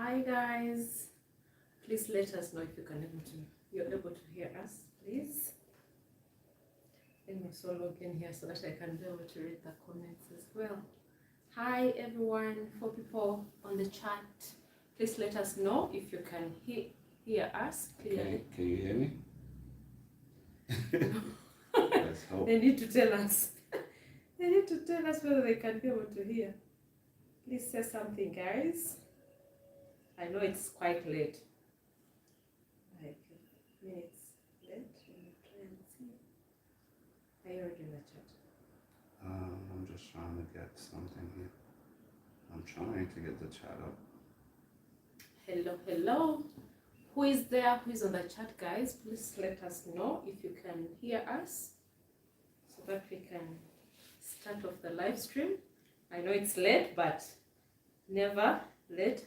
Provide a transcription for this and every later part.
Hi guys, please let us know if you're able to hear us, please. Let me also log in here so that I can be able to read the comments as well. Hi everyone, 4 people on the chat. Please let us know if you can hear us clearly. Can you hear me? Let's hope. They need to tell us. They need to tell us whether they can be able to hear. Please say something, guys. I know it's quite late. Like minutes late. Let me try and see. Are you already in the chat? I'm just trying to get something here. I'm trying to get the chat up. Hello. Who is there? Who is on the chat, guys? Please let us know if you can hear us so that we can start off the live stream. I know it's late, but never late.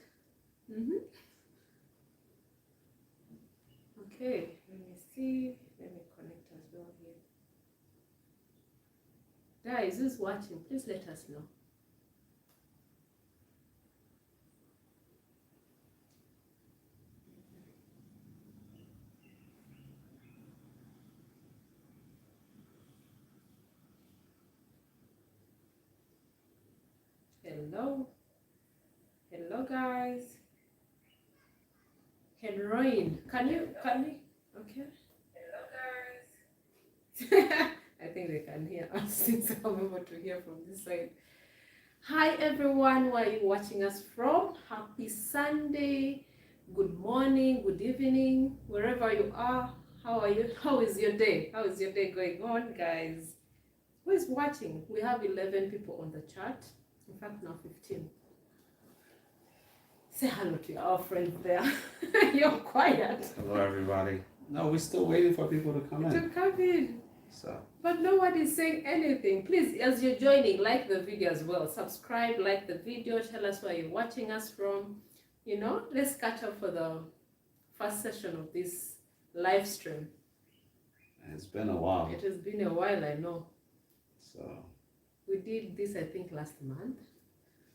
Okay, let me see. Let me connect as well here. Guys, who's watching? Please let us know. Hello guys. Heroin, can you okay? Hello guys. I think they can hear us since I'm able to hear from this side. Hi everyone, where are you watching us from? Happy Sunday, good morning, good evening, wherever you are. How are you? How is your day? How is your day going on, guys? Who is watching? We have 11 people on the chat. In fact, now 15. Say hello to our friends there. You're quiet. Hello, everybody. No, we're still waiting for people to come in. To come in. So. But no one is saying anything. Please, as you're joining, like the video as well. Subscribe, like the video. Tell us where you're watching us from. You know, let's catch up for the first session of this live stream. It's been a while. It has been a while, I know. So. We did this, I think, last month.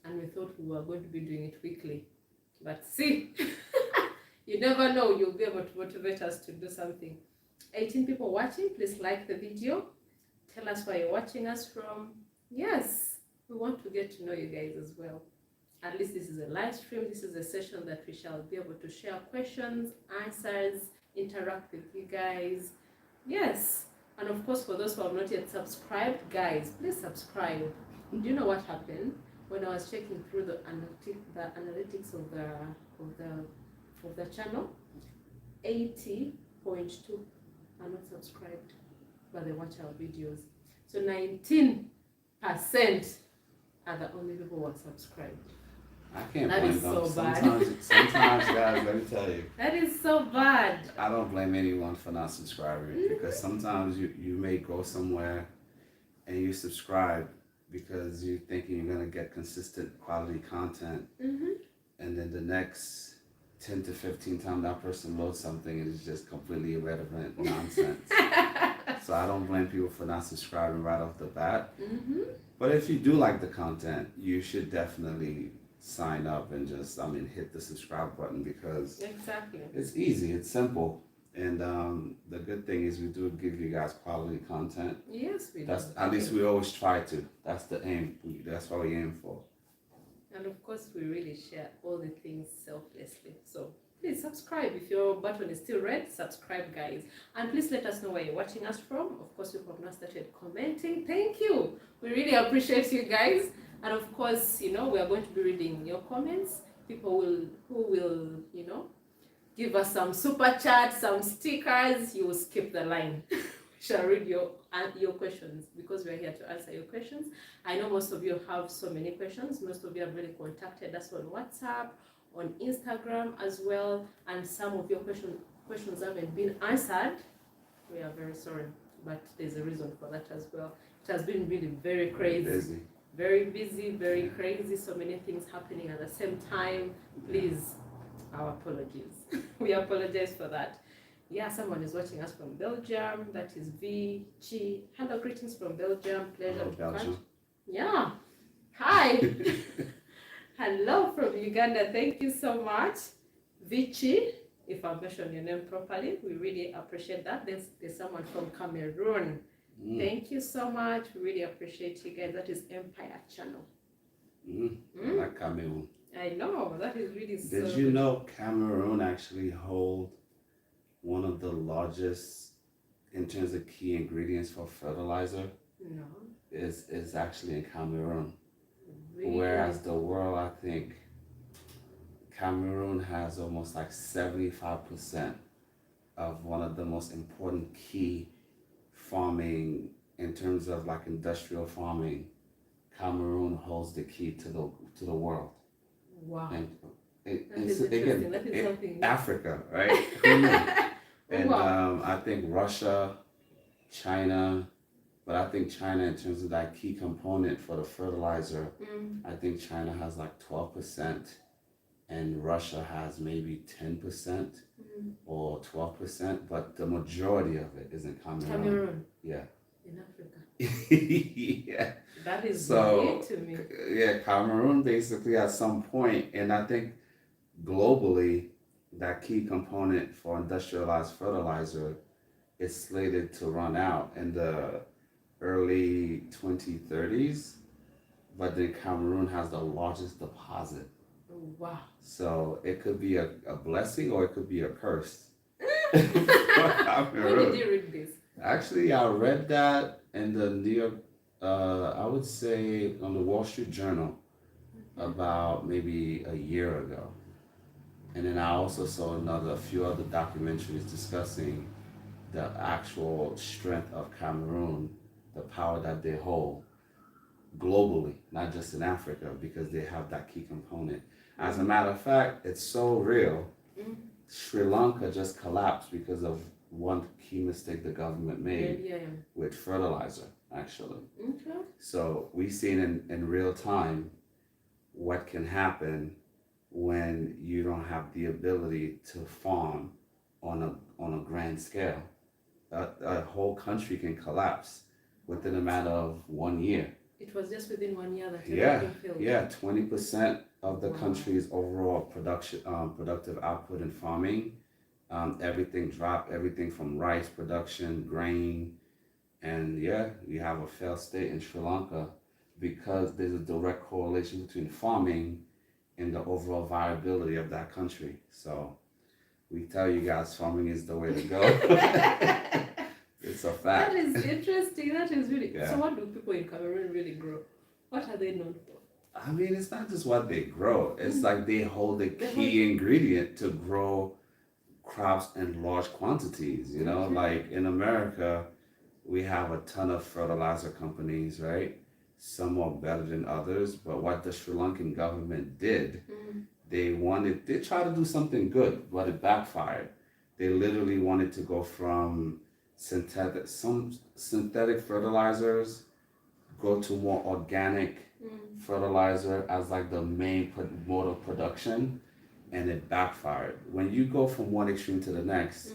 And we thought we were going to be doing it weekly. But see, you never know, you'll be able to motivate us to do something. 18 people watching, please like the video. Tell us where you're watching us from. Yes, we want to get to know you guys as well. At least this is a live stream. This is a session that we shall be able to share questions, answers, interact with you guys. Yes, and of course, for those who have not yet subscribed, guys, please subscribe. Do you know what happened? When I was checking through the analytics of the channel, 80.2 are not subscribed, but they watch our videos. So 19% are the only people who are subscribed. I can't that blame is them. so bad. Sometimes, guys, let me tell you. That is so bad. I don't blame anyone for not subscribing because sometimes you may go somewhere and you subscribe because you're thinking you're going to get consistent quality content, and then the next 10 to 15 times that person loads something, it's just completely irrelevant nonsense. So I don't blame people for not subscribing right off the bat. But if you do like the content, you should definitely sign up and just, hit the subscribe button because exactly, it's easy, it's simple. And the good thing is we do give you guys quality content. Yes, we do. At least we always try to. That's the aim. That's what we aim for. And of course, we really share all the things selflessly. So please subscribe. If your button is still red, subscribe, guys. And please let us know where you're watching us from. Of course, we have not started commenting. Thank you. We really appreciate you guys. And of course, we are going to be reading your comments. People who will, give us some super chats, some stickers. You will skip the line. We shall read your questions because we are here to answer your questions. I know most of you have so many questions. Most of you have really contacted us on WhatsApp, on Instagram as well, and some of your questions haven't been answered. We are very sorry, but there's a reason for that as well. It has been really very crazy. Very busy, very crazy, so many things happening at the same time. Please, our apologies. We apologize for that. Yeah, someone is watching us from Belgium. That is VG. Hello, greetings from Belgium. Pleasure to catch. Yeah. Hi. Hello from Uganda. Thank you so much. Vici, if I mentioned your name properly, we really appreciate that. There's someone from Cameroon. Thank you so much. We really appreciate you guys. That is Empire Channel. Like Cameroon. I know, that is really so Did you know Cameroon actually hold one of the largest in terms of key ingredients for fertilizer? No. Is actually in Cameroon. Really? Whereas the world, I think Cameroon has almost like 75% of one of the most important key farming in terms of like industrial farming. Cameroon holds the key to the world. Wow. And That is interesting. That is something new. Africa, right? Who knew? And Wow. I think Russia, China, but I think China in terms of that key component for the fertilizer, I think China has like 12% and Russia has maybe 10% or 12%, but the majority of it is in Cameroon. Cameroon. Yeah. In Africa. Yeah. That is So, new to me. yeah, Cameroon basically at some point, and I think globally, that key component for industrialized fertilizer is slated to run out in the early 2030s, but then Cameroon has the largest deposit. Wow. So it could be a blessing or it could be a curse. When did you read this? Actually, I read that in the New York, I would say on the Wall Street Journal about maybe a year ago. And then I also saw a few other documentaries discussing the actual strength of Cameroon, the power that they hold globally, not just in Africa, because they have that key component. As a matter of fact, it's so real. Sri Lanka just collapsed because of one key mistake the government made with fertilizer, actually. Okay. So we've seen in real time what can happen when you don't have the ability to farm on a grand scale. A whole country can collapse within a matter of 1 year. It was just within 1 year that everything failed. Yeah, 20% of the country's overall productive output in farming, everything dropped, everything from rice production, grain, and yeah, you have a failed state in Sri Lanka because there's a direct correlation between farming and the overall viability of that country. So we tell you guys, farming is the way to go. It's a fact. That is interesting. That is really. So what do people in Cameroon really grow? What are they known for? I mean, it's not just what they grow. It's like they hold the key ingredient to grow crops in large quantities. You know, like in America, we have a ton of fertilizer companies, right? Some are better than others, but what the Sri Lankan government did, they tried to do something good, but it backfired. They literally wanted to go from synthetic fertilizers, go to more organic fertilizer as like the main mode of production, and it backfired. When you go from one extreme to the next,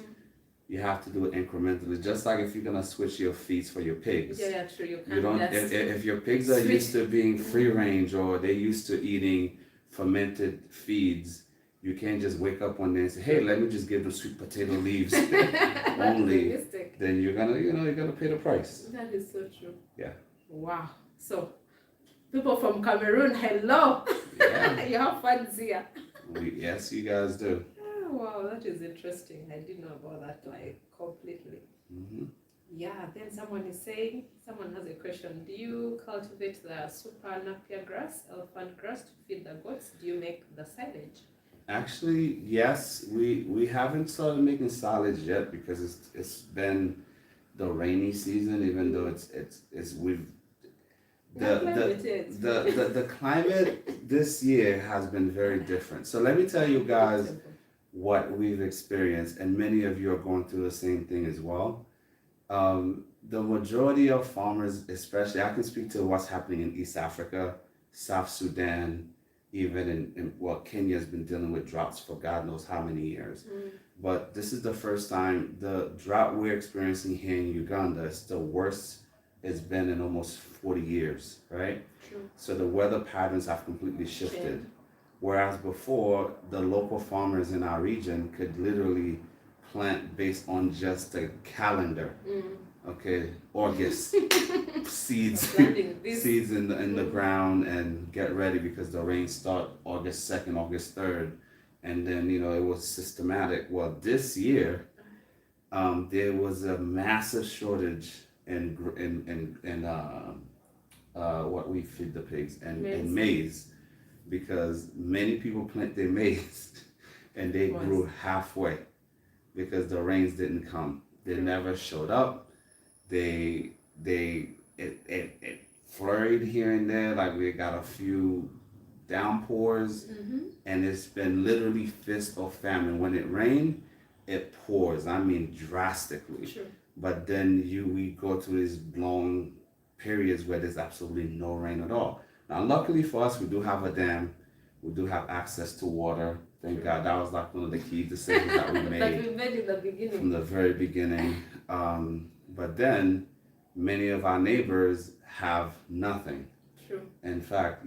you have to do it incrementally. Just like if you're gonna switch your feeds for your pigs. Yeah, true. You don't. If your pigs are used to being free range or they're used to eating fermented feeds, you can't just wake up one day and say, "Hey, let me just give them sweet potato leaves only." Then you're gonna pay the price. That is so true. Yeah. Wow. So, people from Cameroon, hello. Yeah. You have fun here. Yes, you guys do. Oh, wow, that is interesting. I didn't know about that like completely. Yeah. Then someone has a question. Do you cultivate the super napier grass, elephant grass to feed the goats? Do you make the silage? Actually, yes. We haven't started making silage yet because it's been the rainy season. Even though the climate this year has been very different. So let me tell you guys what we've experienced, and many of you are going through the same thing as well. The majority of farmers, especially, I can speak to what's happening in East Africa, South Sudan, even in Kenya has been dealing with droughts for God knows how many years. But this is the first time the drought we're experiencing here in Uganda is the worst it's been in almost 40 years, right? True. So the weather patterns have completely shifted. Whereas before, the local farmers in our region could literally plant based on just a calendar. Okay, August seeds seeds in the ground and get ready because the rains start August 2nd, August 3rd, and then it was systematic. Well, this year there was a massive shortage in what we feed the pigs and maize, because many people plant their maize and they grew halfway because the rains didn't come. They never showed up. It flurried here and there, like we got a few downpours, and it's been literally fist or famine. When it rained, it pours. I mean, drastically. Sure. But then we go through these long periods where there's absolutely no rain at all. Now, luckily for us, we do have a dam. We do have access to water. Thank God. That was like one of the key decisions that we made. That we made in the beginning. From the very beginning. But then many of our neighbors have nothing. True. In fact,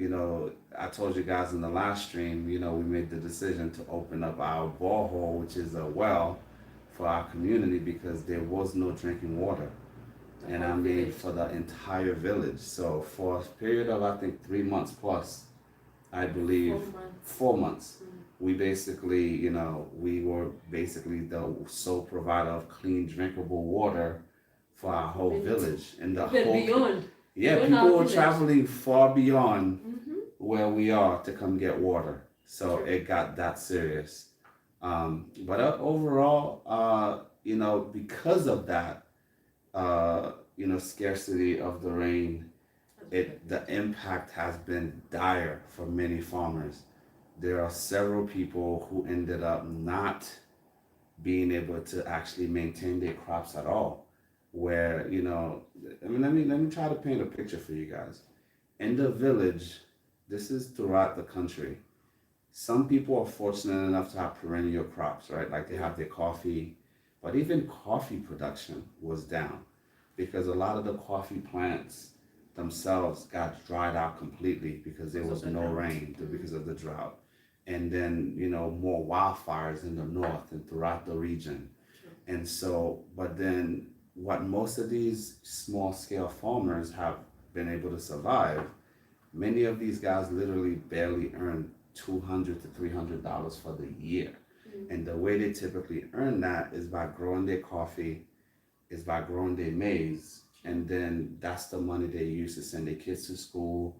I told you guys in the last stream, we made the decision to open up our borehole, which is a well for our community, because there was no drinking water. And I mean, for the entire village. So for a period of, I think, 3 months plus, I believe, 4 months, we basically, we were basically the sole provider of clean, drinkable water for our whole village. And the whole beyond. Yeah, people were traveling far beyond where we are to come get water. So it got that serious. But overall, because of that, scarcity of the rain, the impact has been dire for many farmers. There are several people who ended up not being able to actually maintain their crops at all. Where, let me try to paint a picture for you guys. In the village, this is throughout the country. Some people are fortunate enough to have perennial crops, right? Like they have their coffee, but even coffee production was down because a lot of the coffee plants themselves got dried out completely because there was no rain because of the drought. And then, more wildfires in the north and throughout the region. And so, but then what most of these small scale farmers have been able to survive, many of these guys literally barely earn $200 to $300 for the year. And the way they typically earn that is by growing their coffee, is by growing their maize, and then that's the money they use to send their kids to school,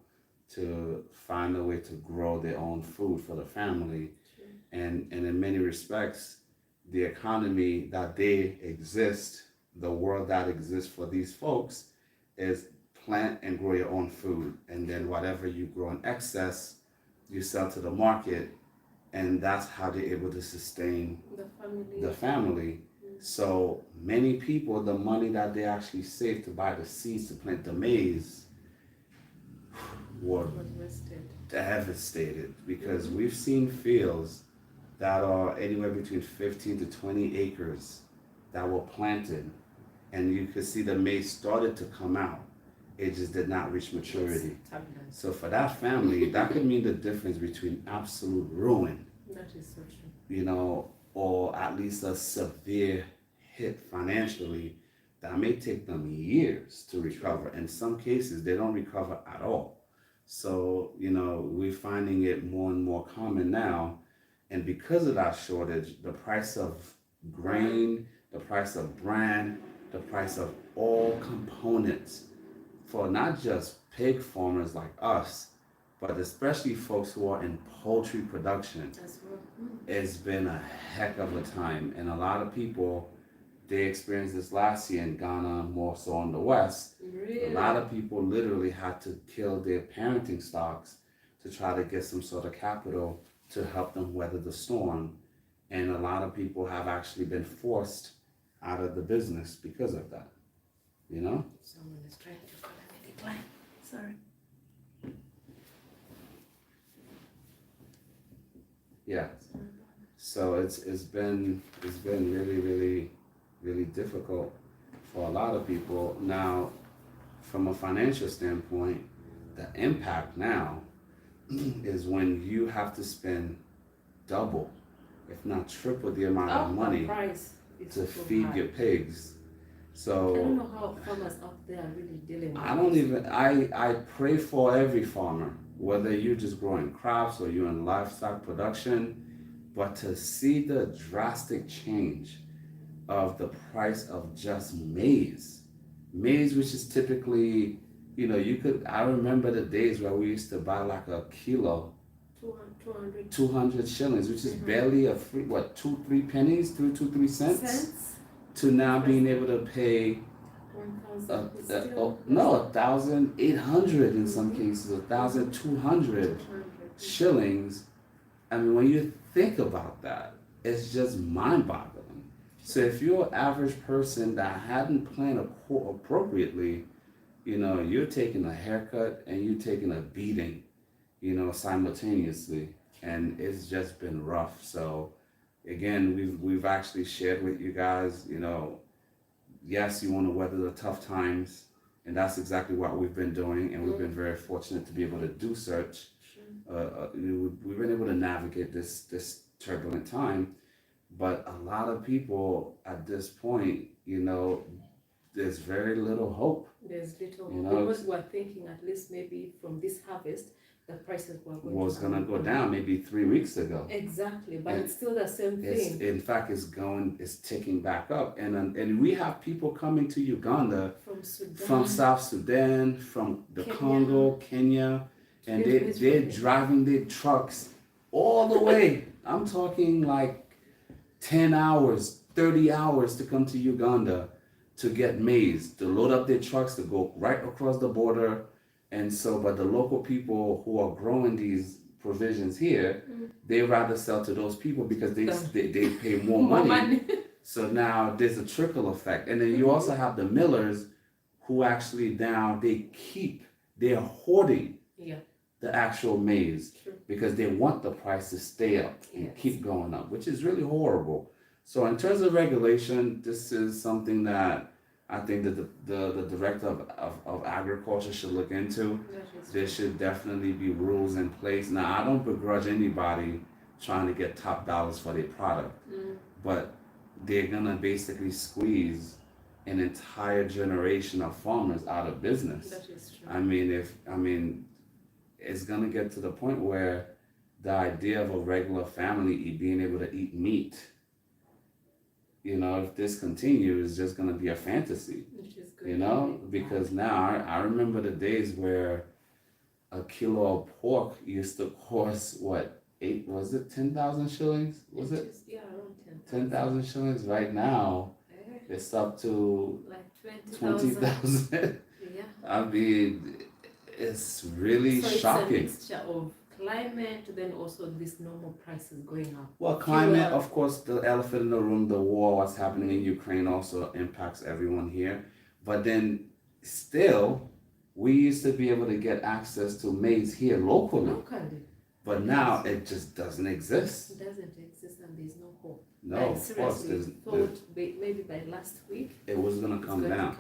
to find a way to grow their own food for the family. And in many respects, the economy that they exist, the world that exists for these folks, is plant and grow your own food. And then whatever you grow in excess, you sell to the market. And that's how they're able to sustain the family. So many people, the money that they actually save to buy the seeds to plant the maize were devastated, because we've seen fields that are anywhere between 15 to 20 acres that were planted, and you could see the maize started to come out. It just did not reach maturity. So for that family, that could mean the difference between absolute ruin, that is so true, or at least a severe hit financially that may take them years to recover. In some cases, they don't recover at all. So, we're finding it more and more common now. And because of that shortage, the price of grain, the price of bran, the price of all components for not just pig farmers like us, but especially folks who are in poultry production, it's been a heck of a time. And a lot of people, they experienced this last year in Ghana, more so in the West. Really? A lot of people literally had to kill their parenting stocks to try to get some sort of capital to help them weather the storm. And a lot of people have actually been forced out of the business because of that. Someone is trying to follow me decline. Sorry. Yeah. So it's been really, really, really difficult for a lot of people. Now, from a financial standpoint, the impact now is when you have to spend double, if not triple the amount of money to feed your pigs. So I don't know how farmers out there are really dealing with I don't this. even I pray for every farmer, whether you're just growing crops or you're in livestock production, but to see the drastic change of the price of just maize, which is typically, I remember the days where we used to buy like a kilo, 200 shillings, which is barely a free, what, 2-3 pennies, 2 cents, to now being able to pay 1,800 in some cases, 1,200 shillings. I mean, when you think about that, it's just mind-boggling. So if you're an average person that hadn't planned appropriately, you're taking a haircut and you're taking a beating, simultaneously, and it's just been rough. So again, we've actually shared with you guys, yes, you want to weather the tough times, and that's exactly what we've been doing, and we've been very fortunate to be able to do such. We've been able to navigate this turbulent time, but a lot of people at this point, there's very little hope. There's little hope. Because we're thinking at least maybe from this harvest, the prices was going to go down maybe 3 weeks ago. Exactly, but it's still the same thing. In fact, it's ticking back up, and we have people coming to Uganda from Sudan, from South Sudan, from the Congo, Kenya, and they're driving their trucks all the way. I'm talking like 10 hours, 30 hours to come to Uganda to get maize, to load up their trucks, to go right across the border. And so, but the local people who are growing these provisions here, they rather sell to those people because they pay more money. So now there's a trickle effect. And then you also have the millers who actually now they're hoarding the actual maize because they want the price to stay up and keep going up, which is really horrible. So in terms of regulation, this is something that I think that the director of agriculture should look into. There should definitely be rules in place. Now, I don't begrudge anybody trying to get top dollars for their product, but they're gonna basically squeeze an entire generation of farmers out of business. That is true. I mean, it's gonna get to the point where the idea of a regular family being able to eat meat, if this continues, it's just gonna be a fantasy. Which is good. Because now I remember the days where a kilo of pork used to cost what, 10,000 shillings? Was it? Yeah, around 10,000 shillings. Right now, it's up to like 20,000. Yeah. I mean, it's really shocking. It's a mixture of climate, then also this normal prices going up. Well, climate, of course, the elephant in the room, the war, what's happening in Ukraine also impacts everyone here. But then still, we used to be able to get access to maize here locally. But now it just doesn't exist. It doesn't exist, and there's no hope. No, of course. Thought maybe by last week it was going to come down.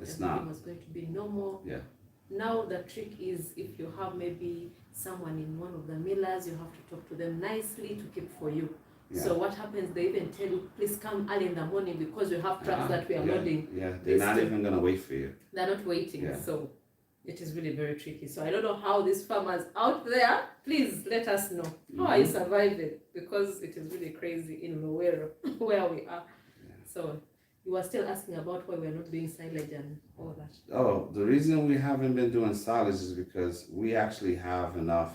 It's not. Was going to be normal. Yeah. Now the trick is, if you have maybe someone in one of the millers, you have to talk to them nicely to keep for you. Yeah. So what happens? They even tell you, please come early in the morning because we have trucks that we are loading. Yeah, they're not even going to wait for you. They're not waiting. Yeah. So it is really very tricky. So I don't know how these farmers out there, please let us know. How are you surviving? Because it is really crazy in where we are. Yeah. So you were still asking about why we're not doing silage and all that. Oh, the reason we haven't been doing silage is because we actually have enough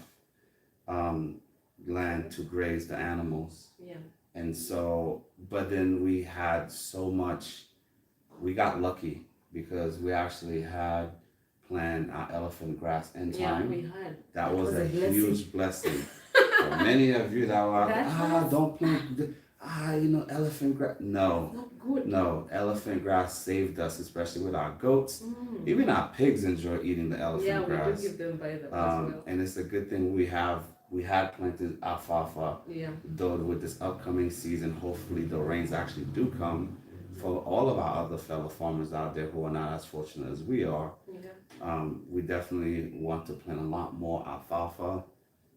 land to graze the animals. Yeah. And so, but then we had so much, we got lucky because we actually had planned our elephant grass in time. Yeah, we had. That was a huge blessing. For many of you that were like, don't plant, elephant grass. No. Not good. No, elephant grass saved us, especially with our goats. Even our pigs enjoy eating the elephant grass. Yeah, we do give them by the as well. And it's a good thing we had planted alfalfa. Yeah. Though with this upcoming season, hopefully the rains actually do come for all of our other fellow farmers out there who are not as fortunate as we are. Yeah. We definitely want to plant a lot more alfalfa,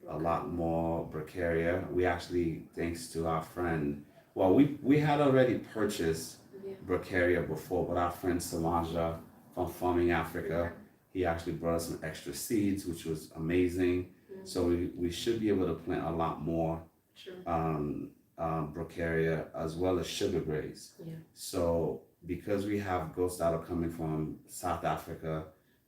a lot more bracharia. We actually, thanks to our friend, well, we had already purchased Yeah. bracharia before, but our friend Solange from Farming Africa, he actually brought us some extra seeds, which was amazing. So we should be able to plant a lot more True. bracharia as well as sugar graze. Yeah. So because we have goats that are coming from South Africa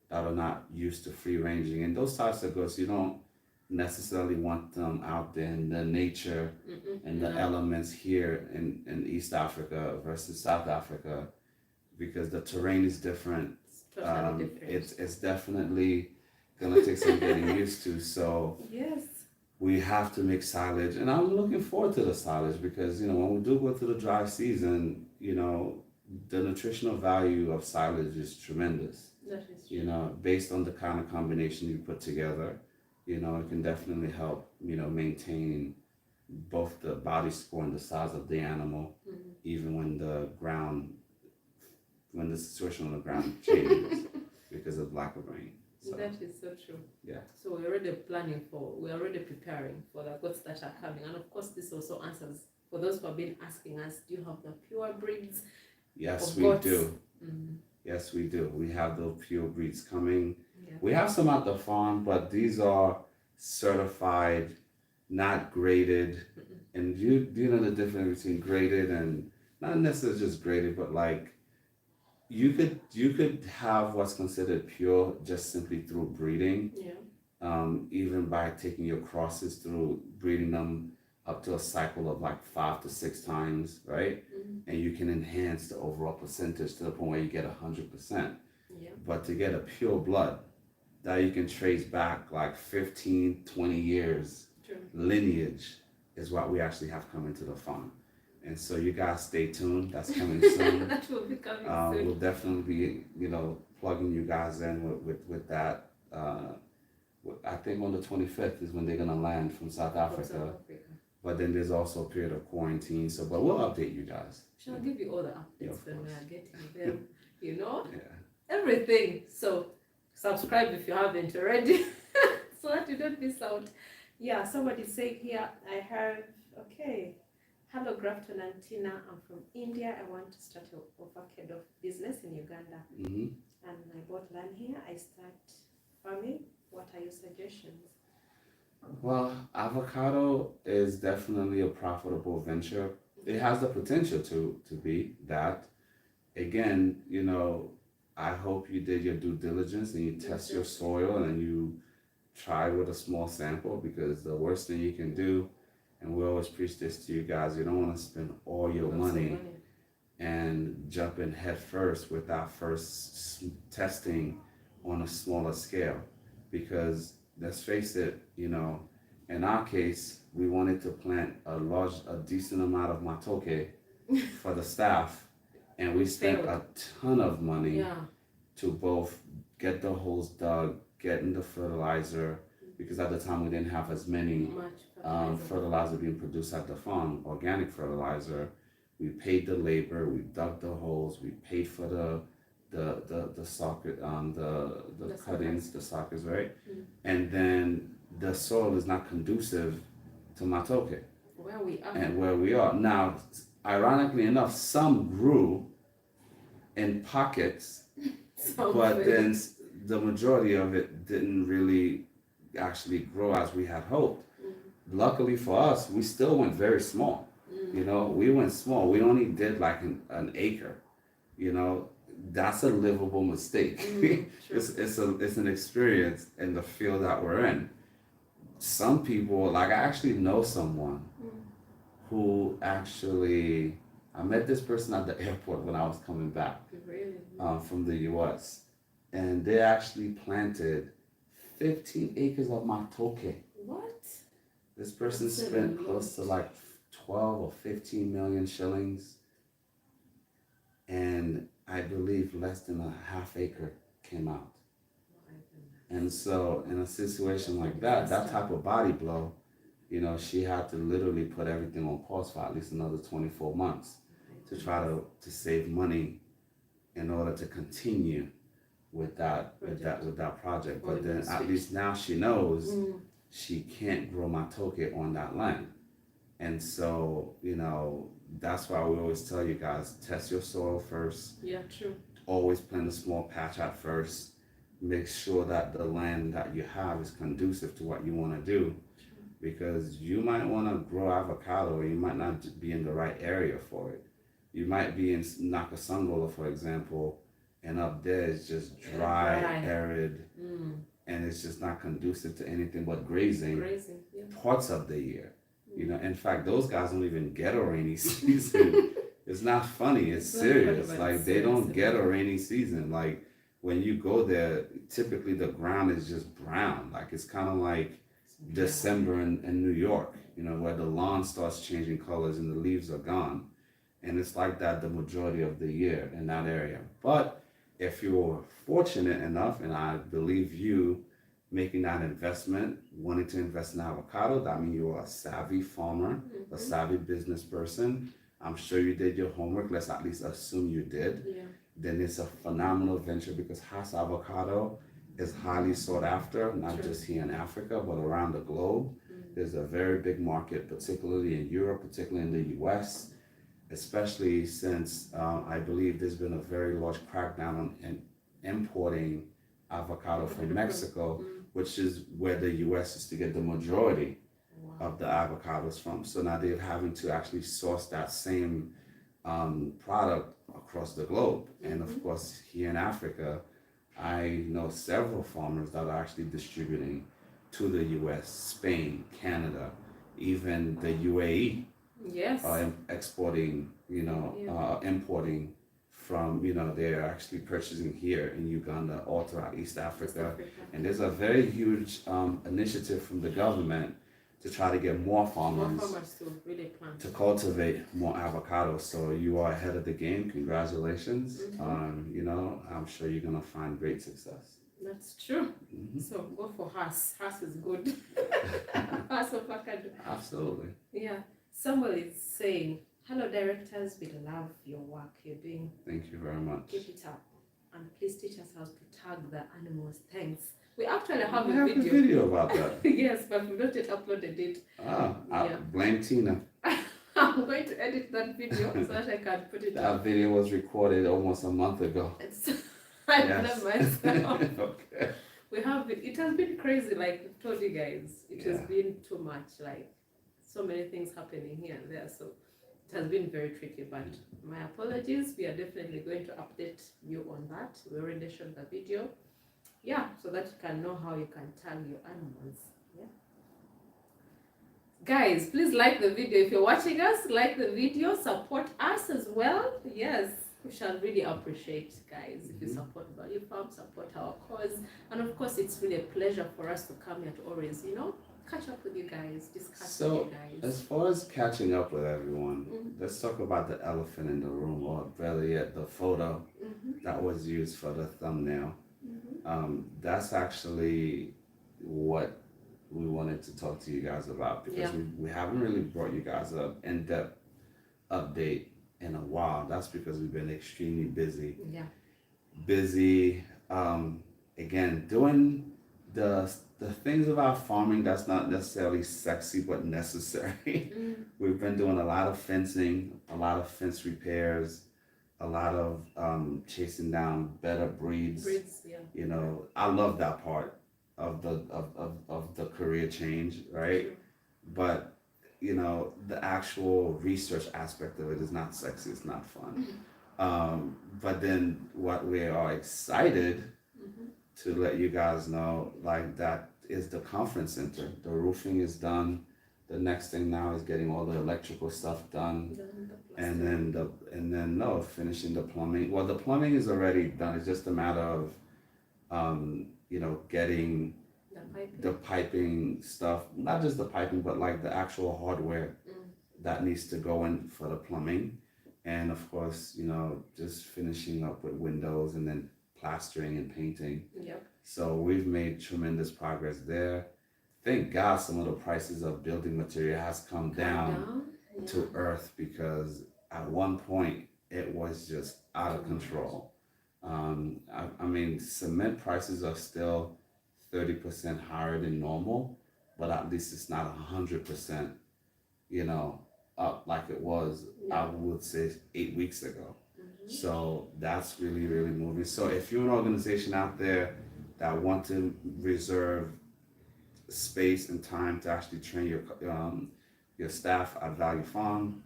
that are not used to free ranging, and those types of goats, you don't necessarily want them out there in the nature and the elements here in East Africa versus South Africa, because the terrain is different. It's totally different. It's definitely gonna take some getting used to. So Yes. we have to make silage, and I'm looking forward to the silage because when we do go to the dry season, the nutritional value of silage is tremendous. That is true. Based on the kind of combination you put together, it can definitely help, maintain both the body score and the size of the animal, even when the situation on the ground changes because of lack of rain. So, that is so true. yeah. So we're already preparing for the goats that are coming. And of course, this also answers for those who have been asking us, do you have the pure breeds? Yes, of we goats? do. Yes, we do. We have the pure breeds coming. Yeah. We have some at the farm, but these are certified, not graded. And you know the difference between graded and not necessarily just graded, but like you could have what's considered pure just simply through breeding. Yeah. Even by taking your crosses through breeding them up to a cycle of like 5 to 6 times, right? And you can enhance the overall percentage to the point where you get 100%. Yeah. But to get a pure blood that you can trace back like 15, 20 years True. lineage is what we actually have coming to the farm. And so you guys stay tuned. That's coming soon. That will be coming soon. We'll definitely be, plugging you guys in with that. I think on the 25th is when they're gonna land from South Africa. But then there's also a period of quarantine. But we'll update you guys. Shall give you all the Yeah, updates of when we course. are getting them. Yeah. Everything. So subscribe if you haven't already, so that you don't miss out. Yeah, somebody saying here, I have, okay. Hello, Grafton and Tina. I'm from India. I want to start an avocado business in Uganda. Mm-hmm. And I bought land here. I start farming. What are your suggestions? Well, avocado is definitely a profitable venture. It has the potential to be that. Again, I hope you did your due diligence and you test your soil and you try with a small sample, because the worst thing you can do, and we always preach this to you guys, you don't want to spend all your money and jump in head first without first testing on a smaller scale. Because let's face it, in our case, we wanted to plant a decent amount of matoke for the staff, and we spent a ton of money to both get the holes dug, getting the fertilizer, because at the time we didn't have as many fertilizer being produced at the farm, organic fertilizer. We paid the labor, we dug the holes, we paid for the socket, the cuttings, the sockets, right? And then the soil is not conducive to matoke. Where we are now, ironically enough, some grew in pockets, but then the majority of it didn't really actually grow as we had hoped. Luckily for us, we still went very small. We went small. We only did like an acre. That's a livable mistake. It's an experience in the field that we're in. Some people, like I actually know someone who actually, I met this person at the airport when I was coming back from the US, and they actually planted 15 acres of matoke. What? This person spent close to like 12 or 15 million shillings, and I believe less than a half acre came out. And so in a situation like that type of body blow, she had to literally put everything on pause for at least another 24 months to try to save money in order to continue with that project. Or But then switch. at least now she knows she can't grow matoke on that land. And so, that's why we always tell you guys, test your soil first. Yeah, true. Always plant a small patch at first. Make sure that the land that you have is conducive to what you want to do. Because you might want to grow avocado, or you might not be in the right area for it. You might be in Nakasangola, for example, and up there it's just dry, arid, and it's just not conducive to anything but grazing. Parts of the year. In fact, those guys don't even get a rainy season. It's not funny, it's serious. Like, they don't get a rainy season. Like, when you go there, typically the ground is just brown. Like, it's kind of like December in New York, where the lawn starts changing colors and the leaves are gone. And it's like that the majority of the year in that area. But if you're fortunate enough, and I believe you making that investment, wanting to invest in avocado, that means you're a savvy farmer, a savvy business person. I'm sure you did your homework. Let's at least assume you did. Yeah. Then it's a phenomenal venture, because Hass avocado is highly sought after, not just here in Africa, but around the globe. There's a very big market, particularly in Europe, particularly in the US, especially since I believe there's been a very large crackdown on importing avocado from Mexico, which is where the US is to get the majority of the avocados from. So now they're having to actually source that same product across the globe. And of course, here in Africa, I know several farmers that are actually distributing to the US, Spain, Canada, even the UAE. Yes. Exporting, importing from, they're actually purchasing here in Uganda, all throughout East Africa. And there's a very huge initiative from the government to try to get more farmers to really plant, to cultivate more avocados. So you are ahead of the game. Congratulations. I'm sure you're gonna find great success. That's true. So go for Hass. Hass is good. Hass avocado. Absolutely. Yeah. Somebody is saying, hello directors, we love your work you're doing. Thank you very much. Keep it up. And please teach us how to tag the animals. Thanks. We actually have a video about that. Yes, but we've not yet uploaded it. Blame Tina. I'm going to edit that video so that I can put it That video was recorded almost a month ago. I blame myself. Okay. We have been, it has been crazy, like I told you guys. It has been too much, like so many things happening here and there. So it has been very tricky, but my apologies. We are definitely going to update you on that. We already showed the video. Yeah, so that you can know how you can tag your animals. Yeah. Guys, please like the video. If you're watching us, like the video, support us as well. Yes, we shall really appreciate, guys, if you support Value Farm, support our cause. And of course, it's really a pleasure for us to come here to always, catch up with you guys, discuss with you guys. As far as catching up with everyone, let's talk about the elephant in the room, or better yet, the photo that was used for the thumbnail. That's actually what we wanted to talk to you guys about, because we haven't really brought you guys an in-depth update in a while. That's because we've been extremely busy. Again, doing the things about farming that's not necessarily sexy but necessary. We've been doing a lot of fencing, a lot of fence repairs, a lot of chasing down better breeds. I love that part of the career change, right? But the actual research aspect of it is not sexy, it's not fun. But then what we are excited to let you guys know, like, that is the conference center. The roofing is done. The next thing now is getting all the electrical stuff done, and then finishing the plumbing. Well, the plumbing is already done. It's just a matter of getting the piping stuff, not just the piping, but like the actual hardware that needs to go in for the plumbing. And of course, just finishing up with windows and then plastering and painting. So we've made tremendous progress there. Thank God some of the prices of building material has come down to earth, because at one point it was just out of control. I mean, cement prices are still 30% higher than normal, but at least it's not 100%, you know, up like it was, I Yeah. would say 8 weeks ago. Mm-hmm. So that's really, really moving. So if you're an organization out there that want to reserve space and time to actually train your staff at Value Farm,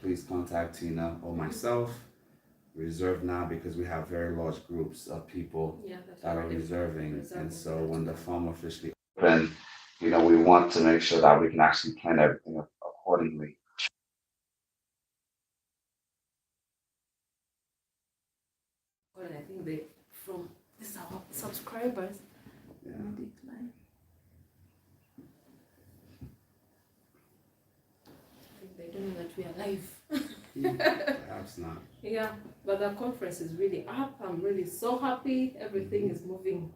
please contact Tina or myself. Reserve now because we have very large groups of people Yeah, that are already reserving. And reserving so that. when the farm officially open, we want to make sure that we can actually plan everything accordingly. Well, I think they from this our subscribers. Yeah. Decline. I think they don't know that we are live. Perhaps not. Yeah, but the conference is really up. I'm really so happy. Everything is moving,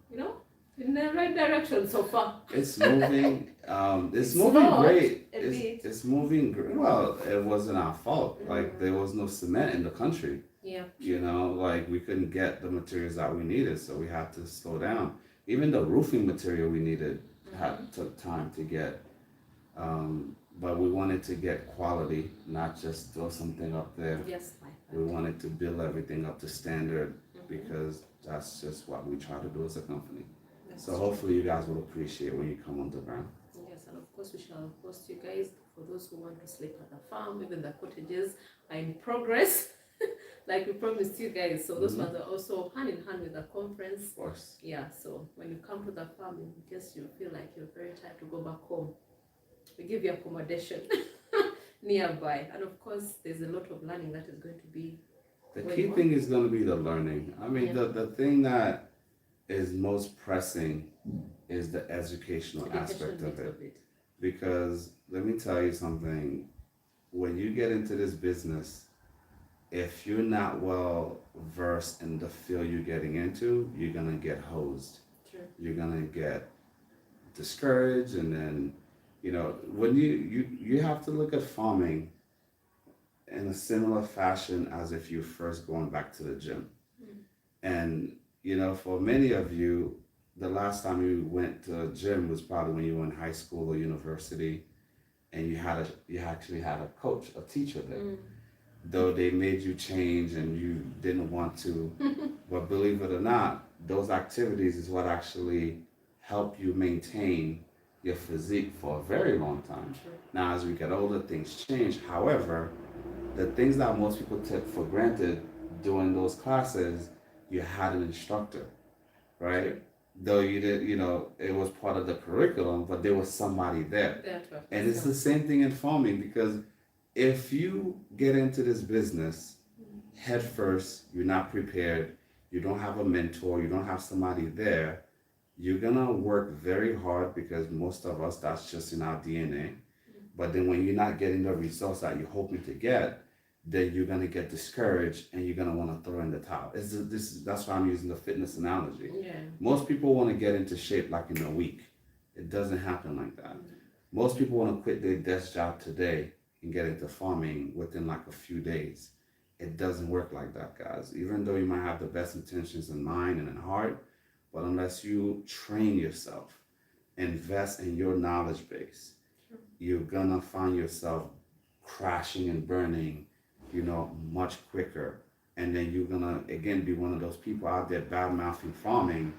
in the right direction so far. It's moving. It's moving Slowed great. a bit. It's moving great. Well, it wasn't our fault. Like Mm. there was no cement in the country. Yeah. Like we couldn't get the materials that we needed, so we had to slow down. Even the roofing material we needed took time to get. But we wanted to get quality, not just throw something up there. Yes, like that. We wanted to build everything up to standard Mhm. because that's just what we try to do as a company. That's So true. hopefully you guys will appreciate when you come on the ground. Yes, and of course we shall host you guys for those who want to sleep at the farm. Even the cottages are in progress, like we promised you guys. So those Mhm. ones are also hand in hand with the conference. Of course. Yeah, so when you come to the farm, in case you feel like you're very tired to go back home, we give you accommodation nearby. And of course, there's a lot of learning that is going to be The going key on. thing is going to be the learning. I mean, Yeah. the thing that is most pressing is the educational aspect Education of bit it. of it. Because let me tell you something, when you get into this business, if you're not well versed in the field you're getting into, you're gonna get hosed. True. You're gonna get discouraged, and then when you have to look at farming in a similar fashion as if you're first going back to the gym. And for many of you, the last time you went to a gym was probably when you were in high school or university, and you actually had a coach, a teacher there. Mm. Though they made you change and you didn't want to, but believe it or not, those activities is what actually help you maintain your physique for a very long time. True. Now, as we get older, things change. However, the things that most people take for granted during those classes, you had an instructor, right? True. Though you did, it was part of the curriculum, but there was somebody there. And it's the same thing in farming, because if you get into this business head first, you're not prepared, you don't have a mentor, you don't have somebody there, you're gonna work very hard, because most of us, that's just in our DNA. But then when you're not getting the results that you're hoping to get, then you're gonna get discouraged and you're gonna want to throw in the towel. That's why I'm using the fitness analogy. Yeah. Most people want to get into shape like in a week. It doesn't happen like that. Most people want to quit their desk job today and get into farming within like a few days. It doesn't work like that, guys. Even though you might have the best intentions in mind and in heart, but unless you train yourself, invest in your knowledge base, you're gonna find yourself crashing and burning, much quicker. And then you're gonna again be one of those people out there bad mouthing farming.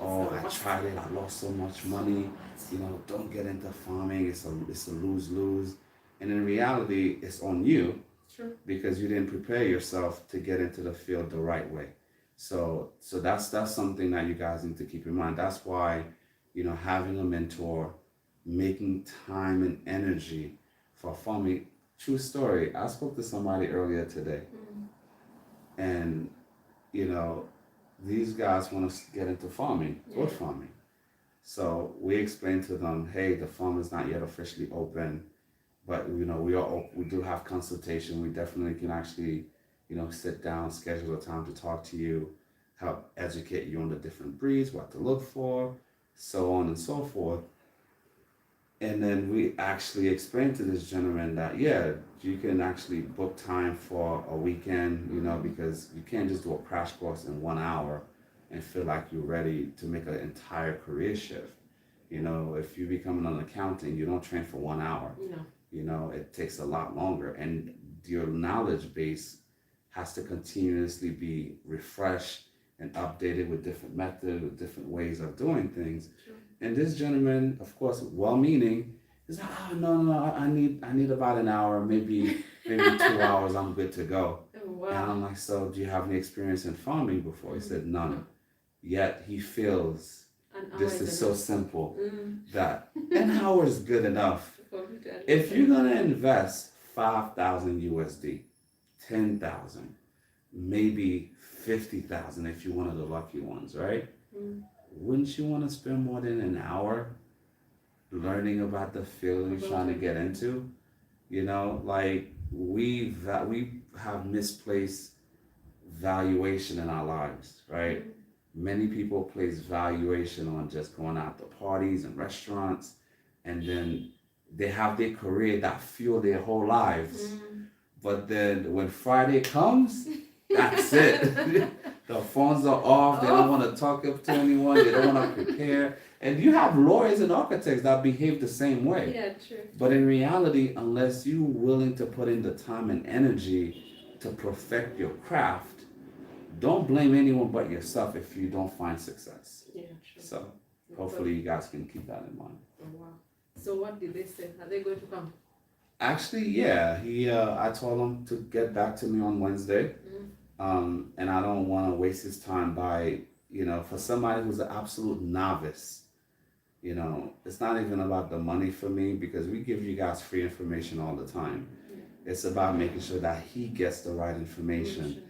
Oh, I tried it, I lost so much money. Don't get into farming. It's a lose-lose. And in reality, it's on you. Sure. Because you didn't prepare yourself to get into the field the right way. So that's something that you guys need to keep in mind. That's why, having a mentor, making time and energy for farming. True story. I spoke to somebody earlier today, and these guys want to get into farming, goat farming. So we explained to them, hey, the farm is not yet officially open, but we do have consultation. We definitely can actually sit down, schedule a time to talk to you, help educate you on the different breeds, what to look for, so on and so forth. And then we actually explained to this gentleman that, yeah, you can actually book time for a weekend, you know, because you can't just do a crash course in 1 hour and feel like you're ready to make an entire career shift. You know, if you become an accountant, you don't train for 1 hour. No. You know, it takes a lot longer. And your knowledge base has to continuously be refreshed and updated with different methods, with different ways of doing things. True. And this gentleman, of course, well-meaning, is like, oh no, I need about an hour, maybe 2 hours, I'm good to go. Oh, wow. And I'm like, so do you have any experience in farming before? He said none. No. Yet he feels this is so simple that an hour is good enough. If you're gonna invest 5,000 USD, 10,000, maybe 50,000 if you're one of the lucky ones, right? Wouldn't you want to spend more than an hour learning about the field you're trying to get into? You know, like we have misplaced valuation in our lives, right? Many people place valuation on just going out to parties and restaurants, and then they have their career that fuel their whole lives. But then when Friday comes, that's it. The phones are off. They don't want to talk up to anyone. They don't want to prepare. And you have lawyers and architects that behave the same way. Yeah, true. But in reality, unless you're willing to put in the time and energy to perfect your craft, don't blame anyone but yourself if you don't find success. Yeah, true. So hopefully you guys can keep that in mind. Oh, wow. So what did they say? Are they going to come? Actually, yeah. I told him to get back to me on Wednesday. And I don't want to waste his time by, you know, for somebody who's an absolute novice, you know, it's not even about the money for me because we give you guys free information all the time. It's about making sure that he gets the right information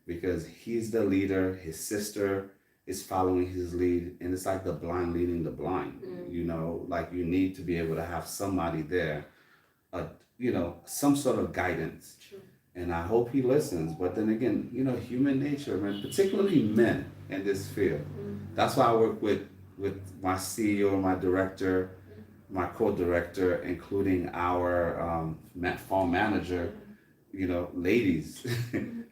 because he's the leader, his sister is following his lead, and it's like the blind leading the blind. You know, like you need to be able to have somebody there, you know, some sort of guidance. True. And I hope he listens. But then again, you know, human nature, man, particularly men in this field. That's why I work with my CEO, my director, my co-director, including our farm manager, you know, ladies,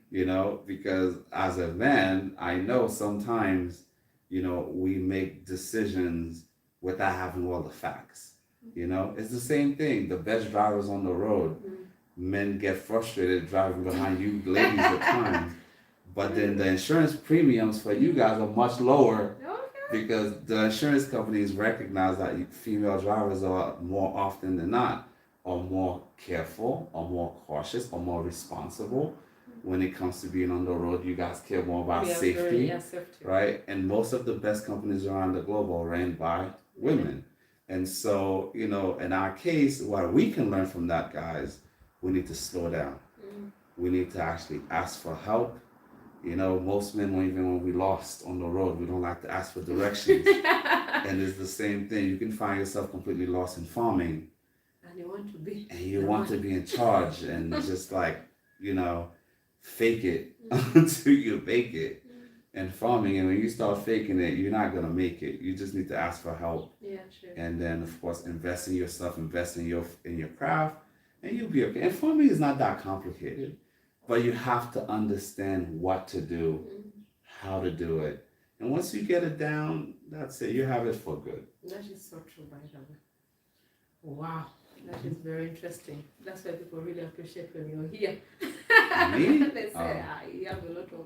you know, because as a man, I know sometimes, you know, we make decisions without having all the facts. You know, it's the same thing. The best drivers on the road. Men get frustrated driving behind you ladies at times, but then the insurance premiums for you guys are much lower because the insurance companies recognize that female drivers are more often than not are more careful, or more cautious, or more responsible when it comes to being on the road. You guys care more about safety, right? And most of the best companies around the globe are ran by women. And so, you know, in our case, what we can learn from that, guys, we need to slow down. We need to actually ask for help. You know, most men, even when we lost on the road, we don't like to ask for directions. And it's the same thing. You can find yourself completely lost in farming. And you want to be. And you want to be in charge and just like, you know, fake it until you make it. And farming, and when you start faking it, you're not going to make it. You just need to ask for help. Yeah, true. And then, of course, invest in yourself, invest in your craft. And you'll be okay. And farming is not that complicated, but you have to understand what to do, how to do it. And once you get it down, that's it. You have it for good. That is so true, by the way. Wow, that is very interesting. That's why people really appreciate when you're here. Me? They say, you have a lot of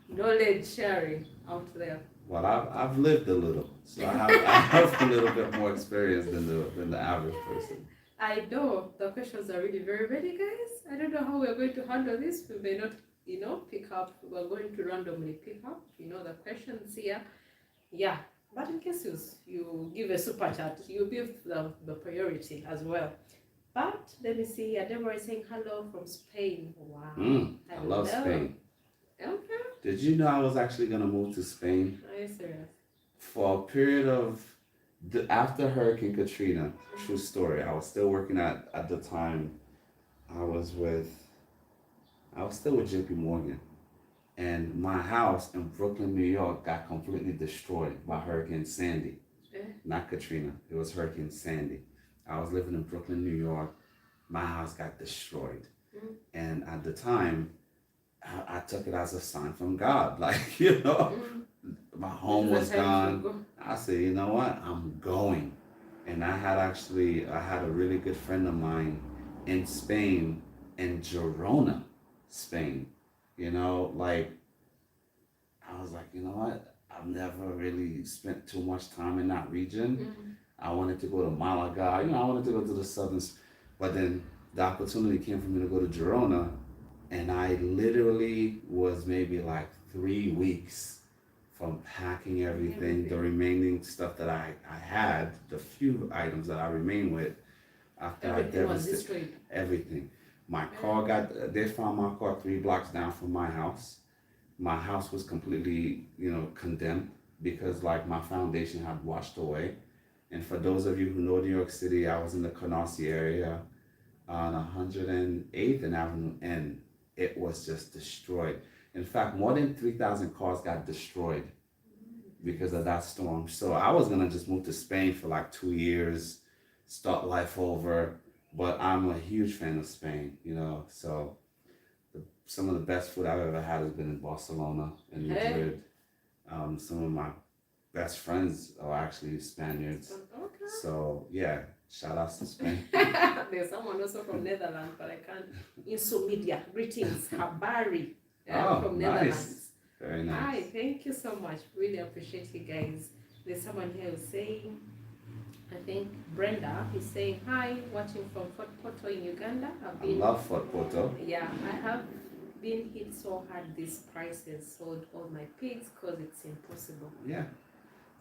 knowledge sharing out there. Well, I've lived a little, so I have a little bit more experience than the average person. I know the questions are really very ready, guys. I don't know how we're going to handle this. We may not, you know, pick up. We're going to randomly pick up, you know, the questions here. Yeah, but in case you give a super chat, you give the priority as well. But let me see. Deborah is saying hello from Spain. Wow. I love Spain. Okay. Did you know I was actually going to move to Spain? Are you serious? For a period of after Hurricane Katrina, true story. I was still working at the time. I was still with JP Morgan, and my house in Brooklyn, New York, got completely destroyed by Hurricane Sandy. Not Katrina. It was Hurricane Sandy. I was living in Brooklyn, New York. My house got destroyed. Mm. And at the time, I took it as a sign from God. Like, my home was gone. I said, you know what? I'm going. And I had a really good friend of mine in Spain, in Girona, Spain. Like, I was like, you know what? I've never really spent too much time in that region. Mm. I wanted to go to Malaga. I wanted to go to the southern, but then the opportunity came for me to go to Girona, and I literally was maybe like 3 weeks from packing everything, the remaining stuff that I had, the few items that I remained with after Everything was destroyed. Everything. My car they found my car 3 blocks down from my house. My house was completely, condemned because like my foundation had washed away. And for those of you who know New York City, I was in the Canarsie area on 108th and Avenue, and it was just destroyed. In fact, more than 3,000 cars got destroyed because of that storm. So I was gonna just move to Spain for like 2 years, start life over. But I'm a huge fan of Spain, So some of the best food I've ever had has been in Barcelona and Madrid. Some of my best friends are actually Spaniards. Okay. So yeah, shout out to Spain. There's someone also from Netherlands, but I can't. Insumedia, greetings, Habari, from Netherlands. Very nice. Hi, thank you so much. Really appreciate you guys. There's someone here who's saying, I think Brenda is saying, hi, watching from Fort Portal in Uganda. I love Fort Portal. Yeah, I have been hit so hard these prices, sold all my pigs because it's impossible. Yeah.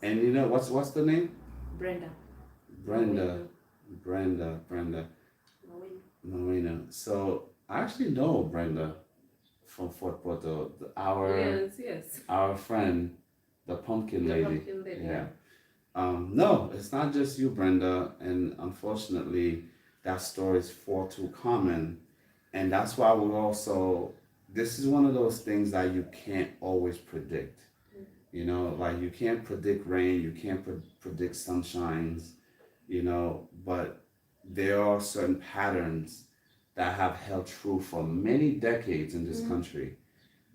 And what's the name? Brenda. Marina. So I actually know Brenda from Fort Portal. Our friend, the pumpkin lady. Yeah. No, it's not just you, Brenda, and unfortunately, that story is far too common, and that's why this is one of those things that you can't always predict. Like you can't predict rain, you can't predict sunshines, but there are certain patterns that have held true for many decades in this country,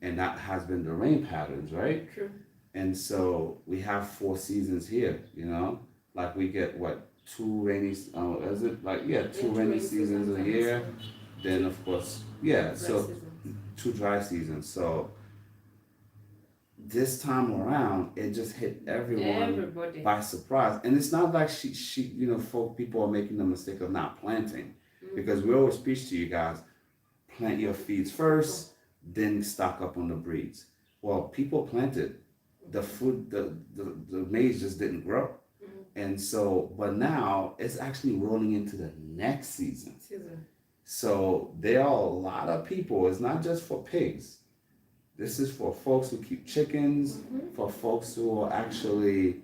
and that has been the rain patterns, right? True. And so we have 4 seasons here, like we get two rainy seasons a year. Then of course, so 2 dry seasons. So this time around, it just hit everybody by surprise. And it's not like people are making the mistake of not planting, because we always preach to you guys, plant your feeds first, then stock up on the breeds. Well, people planted. The food, the maize just didn't grow. And so, but now it's actually rolling into the next season. So there are a lot of people, it's not just for pigs. This is for folks who keep chickens, for folks who are actually,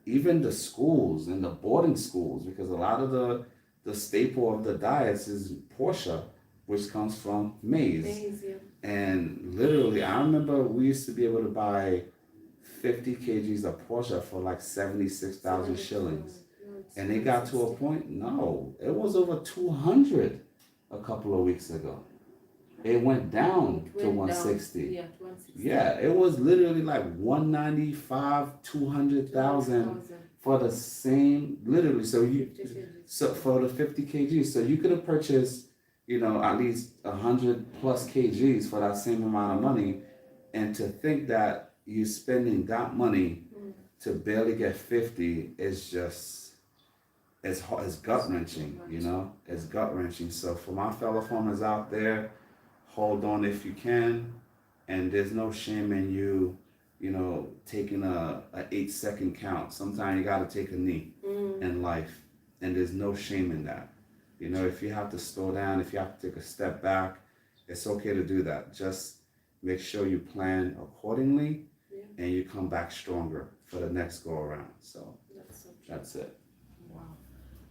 even the schools and the boarding schools, because a lot of the staple of the diets is Portia, which comes from maize. And literally, I remember we used to be able to buy 50 kgs of Portia for like 76,000 shillings. And it got to a point, it was over 200 a couple of weeks ago. It went down to 160. Yeah, 160. Yeah, it was literally like 195, 200,000 for the same, literally. So for the 50 kgs, so you could have purchased, at least 100 plus kgs for that same amount of money. And to think that you're spending that money to barely get 50 is just, it's gut-wrenching, it's gut-wrenching. So for my fellow farmers out there, hold on if you can, and there's no shame in you, taking a 8-second count. Sometimes you gotta take a knee in life, and there's no shame in that. If you have to slow down, if you have to take a step back, it's okay to do that. Just make sure you plan accordingly, and you come back stronger for the next go around. So that's it. Wow.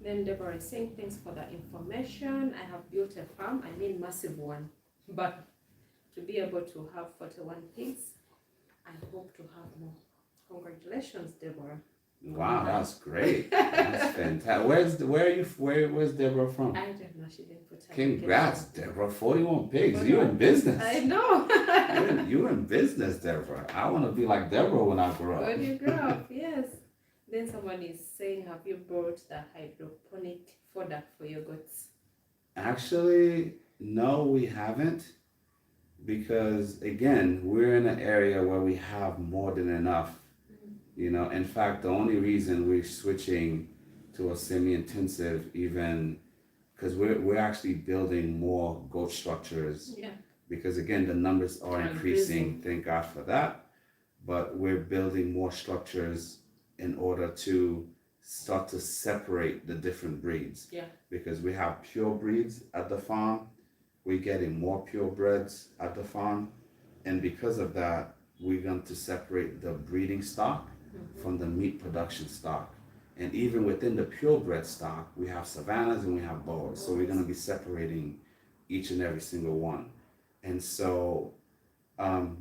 Then Deborah is saying, thanks for the information. I have built a farm, massive one. But to be able to have 41 pigs, I hope to have more. Congratulations, Deborah. Wow, that's great. That's fantastic. Where's Deborah from? I don't know. She didn't put her Congrats, location. Deborah. 41 pigs. But You in business. I know. You in business, Deborah. I want to be like Deborah when I grow up. When you grow up, yes. Then someone is saying, have you brought the hydroponic fodder for your goats? Actually, no, we haven't. Because again, we're in an area where we have more than enough. You know, in fact, the only reason we're switching to a semi-intensive, even because we're actually building more goat structures. Yeah. Because again, the numbers are increasing. Thank God for that. But we're building more structures in order to start to separate the different breeds. Yeah. Because we have pure breeds at the farm, we're getting more purebreds at the farm, and because of that, we're going to separate the breeding stock from the meat production stock. And even within the purebred stock, we have Savannahs and we have Boers. So we're going to be separating each and every single one. And so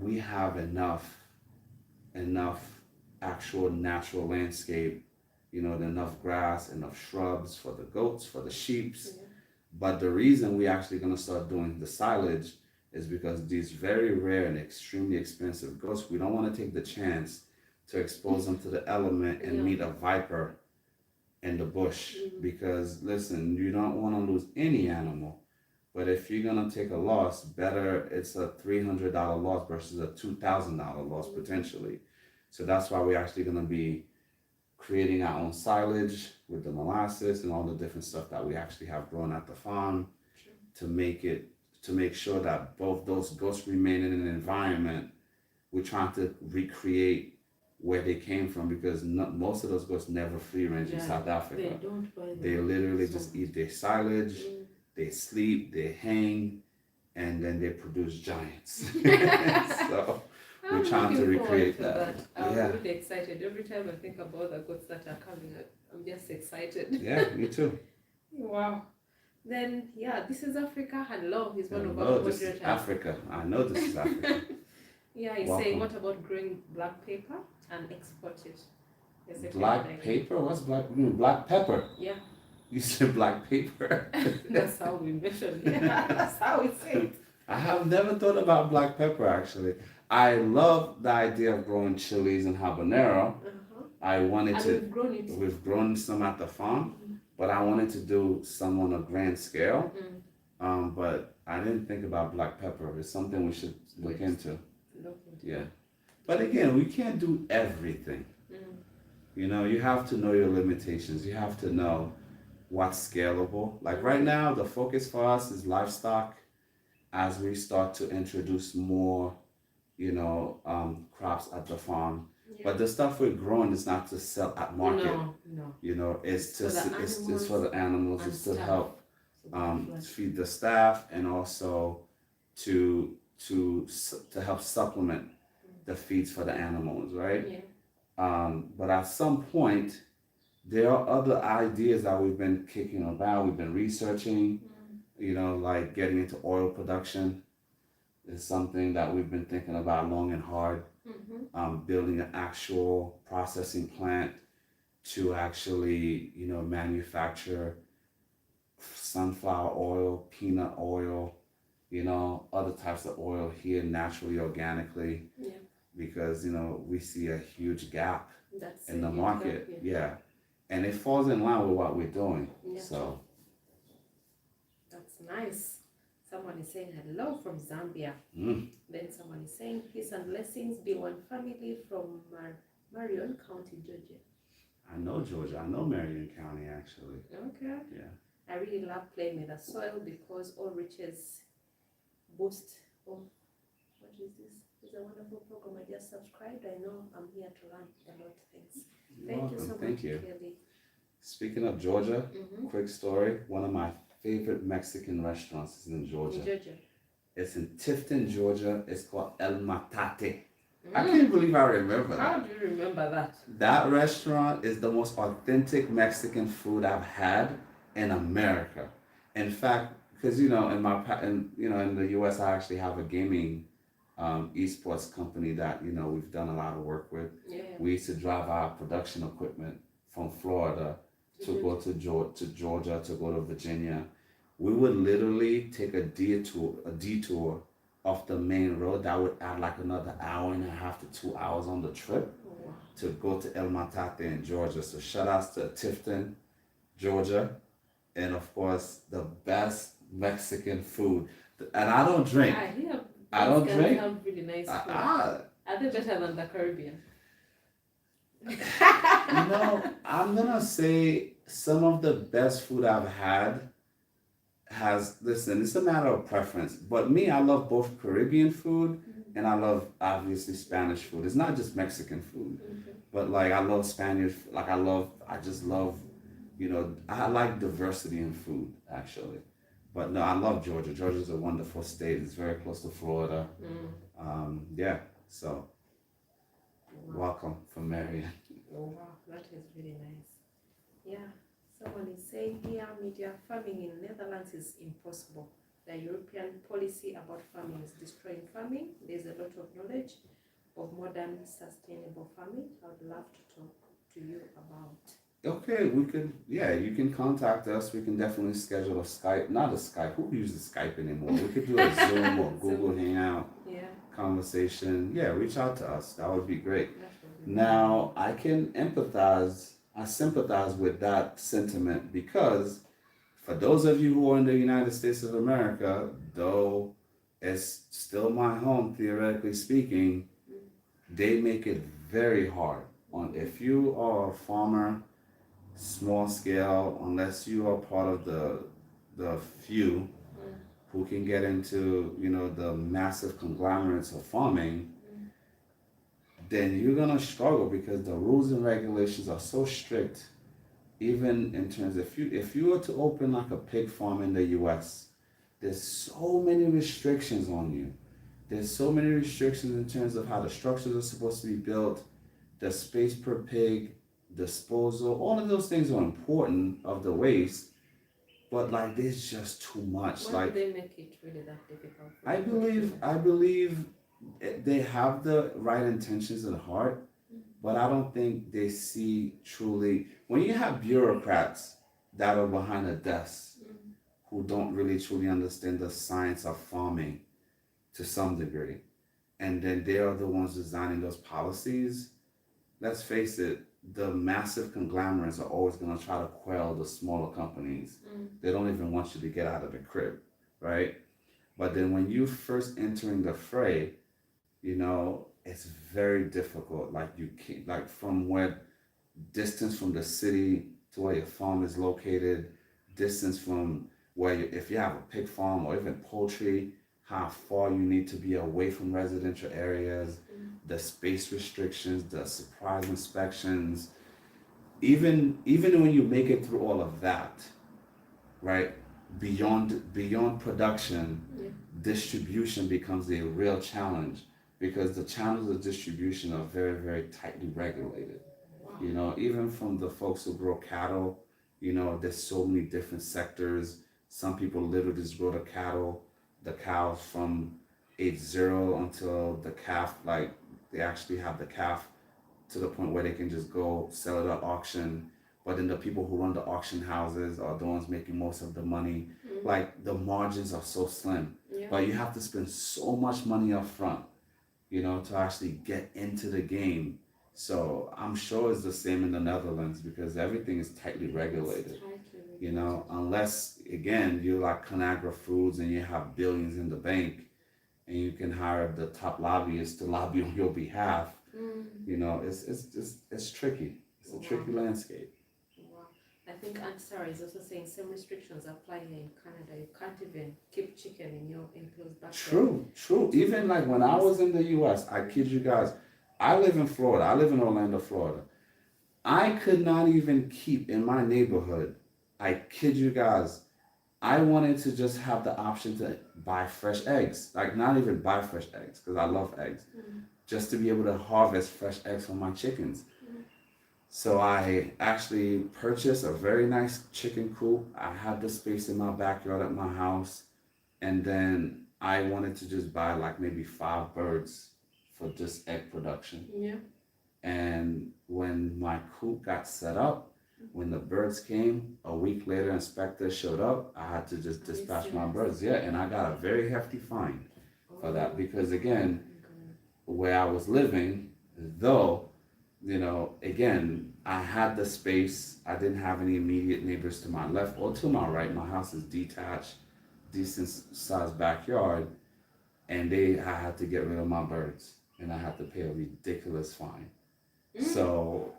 we have enough actual natural landscape, you know, enough grass, enough shrubs for the goats, for the sheeps. Yeah. But the reason we're actually going to start doing the silage is because these very rare and extremely expensive goats, we don't want to take the chance to expose them to the element and meet a viper in the bush. Because listen, you don't want to lose any animal. But if you're going to take a loss, better it's a $300 loss versus a $2,000 loss potentially. So that's why we're actually going to be creating our own silage with the molasses and all the different stuff that we actually have grown at the farm to make sure that both those goats remain in an environment. We're trying to recreate where they came from, because most of those goats never free range in South Africa. They don't buy them. They literally just eat their silage, they sleep, they hang, and then they produce giants. So we're trying to recreate that. I'm really excited. Every time I think about the goats that are coming, I'm just excited. Yeah, me too. Wow. Then, yeah, this is Africa. Hello, he's one of our Hello, this is moderators. Africa. I know this is Africa. Yeah, he's Welcome. saying, what about growing black pepper and export it? Black paper? What's black? You mean black pepper? Yeah. You said black paper. That's how we mentioned it. That's how we say it. I have never thought about black pepper actually. I love the idea of growing chilies and habanero. I wanted And to. we've grown it. We've grown some at the farm, but I wanted to do some on a grand scale. But I didn't think about black pepper. It's something we should look into. Yeah. But again, we can't do everything. You know, you have to know your limitations. You have to know what's scalable. Like right now, the focus for us is livestock. As we start to introduce more, you know, crops at the farm. Yeah. But the stuff we're growing is not to sell at market. No. You know, it's for the animals. It's to staff. help feed the staff, and also to help supplement the feeds for the animals, right? Yeah. But at some point, there are other ideas that we've been kicking about. We've been researching. You know, like getting into oil production is something that we've been thinking about long and hard. Building an actual processing plant to actually, you know, manufacture sunflower oil, peanut oil, you know, other types of oil here naturally, organically. Yeah. Because, you know, we see a huge gap in the market. Yeah. And it falls in line with what we're doing. Yeah. So. That's nice. Someone is saying hello from Zambia. Then someone is saying peace and blessings, be one family from Marion County, Georgia. I know Georgia. I know Marion County actually. Okay. Yeah. I really love playing with the soil because all riches boost. Oh, what is this? It's a wonderful program. I just subscribed. I know I'm here to learn a lot. Thanks. Thank you so much, Kelly. Speaking of Georgia, quick story. One of my favorite Mexican restaurants is in Georgia. It's in Tifton, Georgia. It's called El Matate. I can't believe I remember that. How do you remember that? That restaurant is the most authentic Mexican food I've had in America. In fact, because you know, in the U.S., I actually have a gaming esports company that we've done a lot of work with. Yeah. We used to drive our production equipment from Florida to go to Georgia, to go to Virginia. We would literally take a detour off the main road that would add like another hour and a half to 2 hours on the trip to go to El Matate in Georgia. So shout outs to Tifton, Georgia, and of course the best Mexican food. And I don't drink. I don't drink. Have really nice food. Are they better than the Caribbean? I'm gonna say some of the best food I've had listen, it's a matter of preference. But me, I love both Caribbean food and I love obviously Spanish food. It's not just Mexican food. But like I love Spanish, like I just love, I like diversity in food actually. But no, I love Georgia. Georgia's a wonderful state. It's very close to Florida. Yeah, so welcome from Marion. Oh wow, that is really nice. Yeah, someone is saying here, media farming in Netherlands is impossible. The European policy about farming is destroying farming. There's a lot of knowledge of modern sustainable farming. I would love to talk to you about. Okay, you can contact us. We can definitely schedule a Skype, not a Skype. Who uses Skype anymore? We could do a Zoom or Google Hangout conversation. Yeah, reach out to us. That would be great. Now, I sympathize with that sentiment because for those of you who are in the United States of America, though it's still my home, theoretically speaking, they make it very hard on if you are a farmer, small scale, unless you are part of the few who can get into the massive conglomerates of farming, then you're gonna struggle because the rules and regulations are so strict. Even in terms of if you were to open like a pig farm in the U.S., there's so many restrictions on you. There's so many restrictions in terms of how the structures are supposed to be built, the space per pig, disposal. All of those things are important of the waste, but like there's just too much. Why do they make it really that difficult? I believe they have the right intentions at heart, but I don't think they see truly. When you have bureaucrats that are behind a desk who don't really truly understand the science of farming to some degree, and then they are the ones designing those policies, let's face it, the massive conglomerates are always going to try to quell the smaller companies. They don't even want you to get out of the crib, right? But then when you first entering the fray, it's very difficult. Like you can't, like from where distance from the city to where your farm is located, distance from where if you have a pig farm or even poultry, how far you need to be away from residential areas, the space restrictions, the surprise inspections, even when you make it through all of that, right? Beyond production, distribution becomes a real challenge because the channels of distribution are very, very tightly regulated. Even from the folks who grow cattle, there's so many different sectors. Some people literally just grow the cows from age 0 until the calf, like they actually have the calf to the point where they can just go sell it at auction. But then the people who run the auction houses are the ones making most of the money. Like the margins are so slim, but you have to spend so much money up front, to actually get into the game. So I'm sure it's the same in the Netherlands because everything is tightly regulated. Unless again you're like Conagra Foods and you have billions in the bank and you can hire the top lobbyists to lobby on your behalf. It's tricky. It's a tricky landscape. Wow. I think Aunt Sarah is also saying same restrictions apply here in Canada. You can't even keep chicken in your enclosed backyard. True. Even like when I was in the US, I kid you guys, I live in Florida. I live in Orlando, Florida. I could not even keep in my neighborhood. I kid you guys. I wanted to just have the option to buy fresh eggs. Like not even buy fresh eggs because I love eggs. Just to be able to harvest fresh eggs from my chickens. So I actually purchased a very nice chicken coop. I had the space in my backyard at my house. And then I wanted to just buy like maybe 5 birds for just egg production. Yeah. And when my coop got set up, when the birds came, a week later, inspector showed up. I had to just dispatch my birds. Yeah, and I got a very hefty fine for that because, again, where I was living, though, you know, again, I had the space. I didn't have any immediate neighbors to my left or to my right. My house is detached, decent sized backyard, and I had to get rid of my birds, and I had to pay a ridiculous fine. So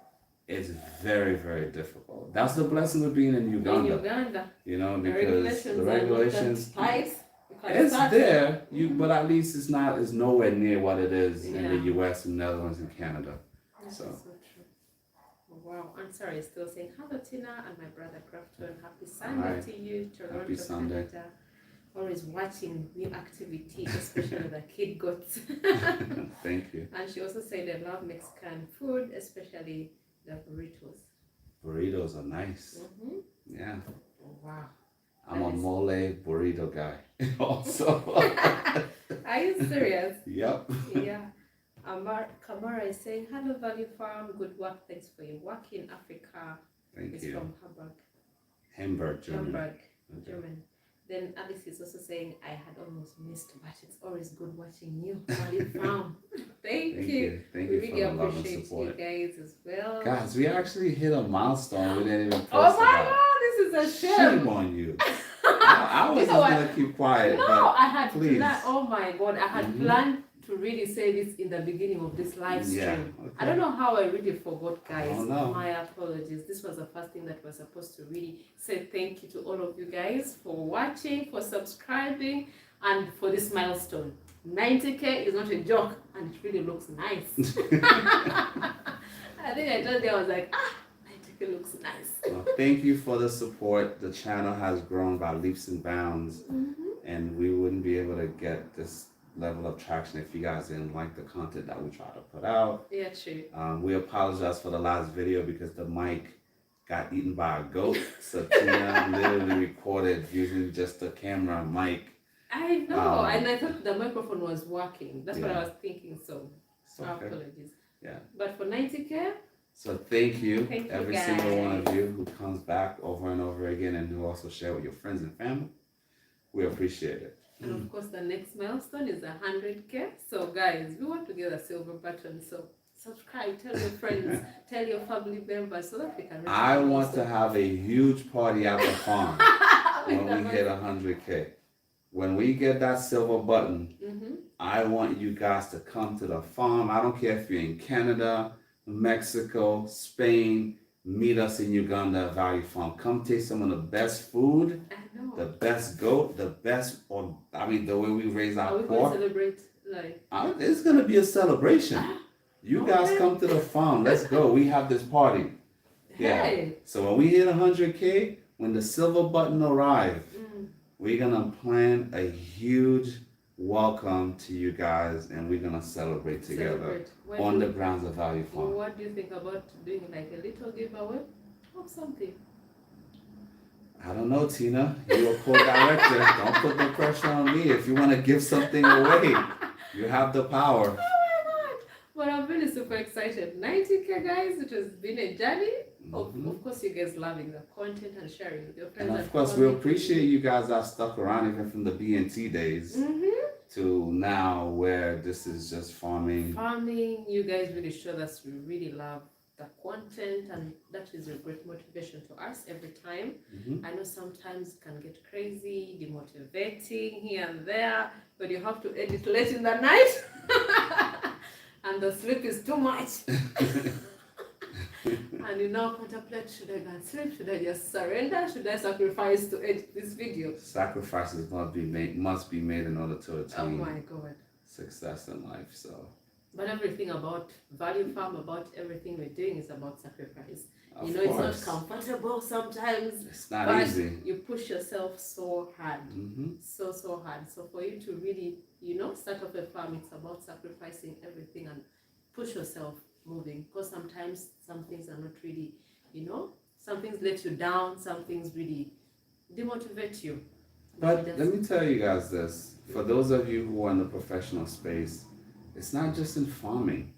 it's very, very difficult. That's the blessing of being in Uganda. In Uganda. You know, because the regulations, it's start there, but at least it's nowhere near what it is in the US and Netherlands and Canada. That's so true. Wow. I'm sorry, still saying hello, Tina, and my brother Crafton. Happy Sunday to you, Toronto, Happy Sunday. Canada. Always watching new activity, especially the kid goats. Thank you. And she also said they love Mexican food, especially the burritos. Burritos are nice. Yeah. Wow. I'm a mole burrito guy also. Are you serious? Yep. Yeah. Kamara is saying, hello, Value Farm. Good work. Thanks for your work in Africa. Thank it's you. from Hamburg, Germany. German. Then Alice is also saying, I had almost missed, but it's always good watching you, Value Farm. Thank you. Thank we you really for the love and appreciate support. you guys as well. Guys, we actually hit a milestone we didn't even post Oh my about. God, this is a shame. Shame on you. I was just going to keep quiet. No, but I had please. planned, oh my God, I had planned to really say this in the beginning of this live stream. Yeah, okay. I don't know how I really forgot, guys. Oh, no. My apologies. This was the first thing that was supposed to really say thank you to all of you guys for watching, for subscribing, and for this milestone. 90K is not a joke, and it really looks nice. I think I told you, I was like, 90K looks nice. Well, thank you for the support. The channel has grown by leaps and bounds, and we wouldn't be able to get this level of traction if you guys didn't like the content that we try to put out. Yeah, true. We apologize for the last video because the mic got eaten by a goat. So Tina literally recorded using just the camera and mic. I know, and I thought the microphone was working. That's what I Yeah. was thinking, so Okay. apologies. Yeah. But for 90K, So thank you, Thank you, every single one of you who comes back over and over again and who also share with your friends and family. We appreciate it. and of course the next milestone is 100K. So guys, we want to get a silver button. So subscribe, tell your friends, tell your family members so that we can. I want to have a huge party at the farm when we hit 100K. When we get that silver button, I want you guys to come to the farm. I don't care if you're in Canada, Mexico, Spain, meet us in Uganda at Value Farm. Come taste some of the best food, the best goat, the way we raise our Are we going to pork. celebrate like? It's going to be a celebration. You guys come to the farm. Let's go. We have this party. Yeah. Hey. So when we hit 100K, when the silver button arrives, we're going to plan a huge welcome to you guys, and we're going to celebrate together on the grounds of Value Farm. What do you think about doing like a little giveaway or something? I don't know, Tina. You're a co-director. Don't put the pressure on me. If you want to give something away, you have the power. Oh my God! But I'm really super excited. 90K, guys. It has been a journey. Of course, you guys loving the content and sharing with your friends. And of course, we appreciate you guys that stuck around even from the BNT days to now, where this is just farming. You guys really showed us we really love the content, and that is a great motivation to us every time. I know sometimes it can get crazy, demotivating here and there, but you have to edit late in the night, and the sleep is too much. And you now contemplate, should I go and sleep? Should I just surrender? Should I sacrifice to edit this video? Sacrifices must be made in order to attain success in life. So, but everything about Value Farm, about everything we're doing is about sacrifice. Of It's course. not comfortable sometimes. It's not but easy. You push yourself so hard, so hard. So for you to really, start off a farm, it's about sacrificing everything and push yourself moving, because sometimes some things are not really, some things let you down, some things really demotivate you. But let me tell you guys this, for those of you who are in the professional space, it's not just in farming.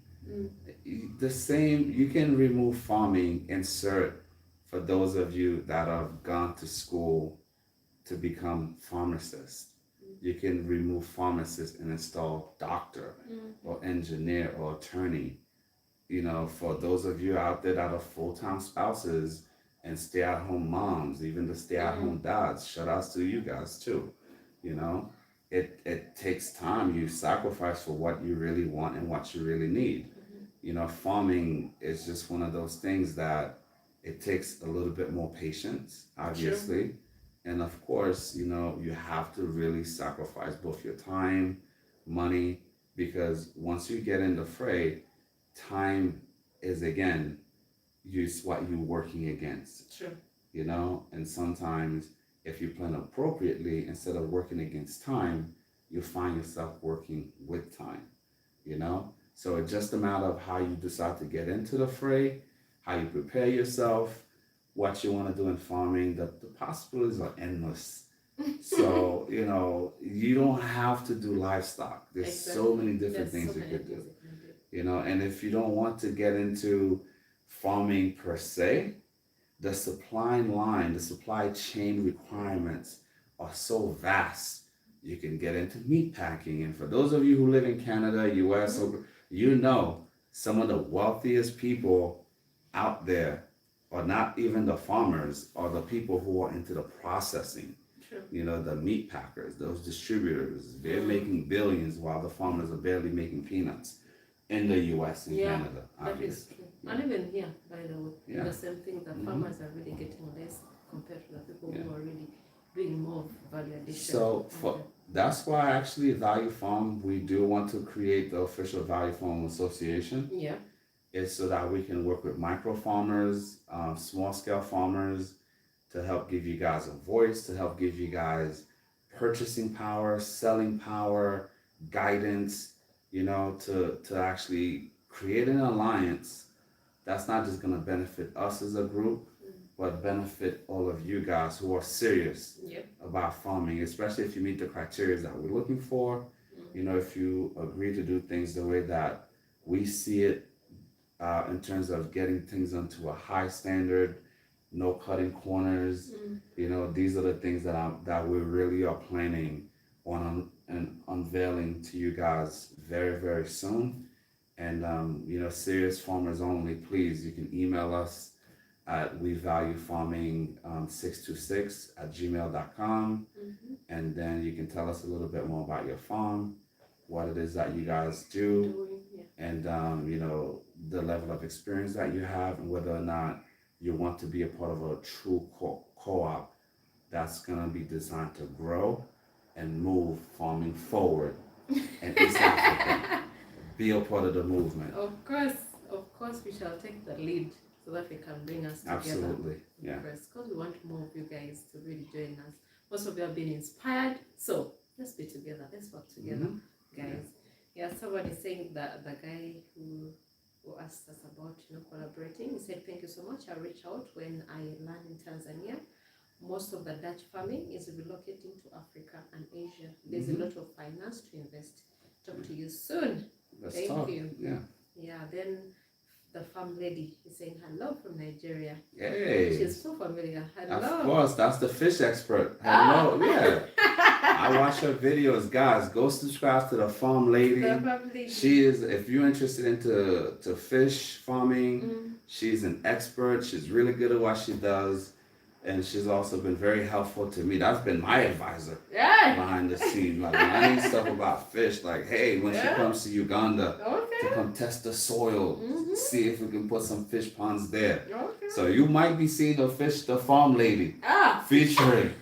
The same, you can remove farming, insert for those of you that have gone to school to become pharmacists. You can remove pharmacist and install doctor or engineer or attorney. You know, for those of you out there that are full-time spouses and stay-at-home moms, even the stay-at-home dads, shout outs to you guys too. You know, it takes time. You sacrifice for what you really want and what you really need. You know, farming is just one of those things that it takes a little bit more patience, obviously. Sure. And of course, you know, you have to really sacrifice both your time, money, because once you get in the fray, time is again what you're working against. Sure. You know, and sometimes if you plan appropriately, instead of working against time, you find yourself working with time. You know, so it's just a matter of how you decide to get into the fray, how you prepare yourself, what you want to do in farming. The possibilities are endless. So, you know, you don't have to do livestock. There's so many different things you could do. You know, and if you don't want to get into farming per se, the supply line, the supply chain requirements are so vast. You can get into meat packing. And for those of you who live in Canada, US, you know, some of the wealthiest people out there are not even the farmers, are the people who are into the processing. True. You know, the meat packers, those distributors, they're making billions while the farmers are barely making peanuts in the US and Canada. That is true. And even here, by the way, the same thing, the farmers are really getting less compared to the people who are really doing more value addition. So that's why actually Value Farm, we do want to create the official Value Farm Association. Yeah. It's so that we can work with micro farmers, small scale farmers, to help give you guys a voice, to help give you guys purchasing power, selling power, guidance, you know, to actually create an alliance that's not just going to benefit us as a group, but benefit all of you guys who are serious about farming, especially if you meet the criteria that we're looking for. You know, if you agree to do things the way that we see it, in terms of getting things onto a high standard, no cutting corners. You know, these are the things that we really are planning on and unveiling to you guys very, very soon. And you know, serious farmers only, please, you can email us at wevaluefarming626@gmail.com. And then you can tell us a little bit more about your farm, what it is that you guys do, and you know, the level of experience that you have, and whether or not you want to be a part of a true co-op that's going to be designed to grow and move farming forward in East Africa. Be a part of the movement. Of course, we shall take the lead so that we can bring us together. Absolutely, yeah. Because we want more of you guys to really join us. Most of you have been inspired, so let's be together. Let's work together, guys. Yeah, somebody saying that the guy who asked us about, you know, collaborating, he said, thank you so much. I'll reach out when I land in Tanzania. Most of the Dutch farming is relocating to Africa and Asia. There's a lot of finance to invest. Talk to you soon. Thank you. Yeah, then the farm lady is saying hello from Nigeria. Hey. She's so familiar. Hello. Of course, that's the fish expert. Hello, I watch her videos. Guys, go subscribe to the farm lady. She is, if you're interested into fish farming, she's an expert. She's really good at what she does. And she's also been very helpful to me. That's been my advisor behind the scenes. Like, when I need stuff about fish, like, hey, when she comes to Uganda to come test the soil, see if we can put some fish ponds there. So you might be seeing the farm lady featuring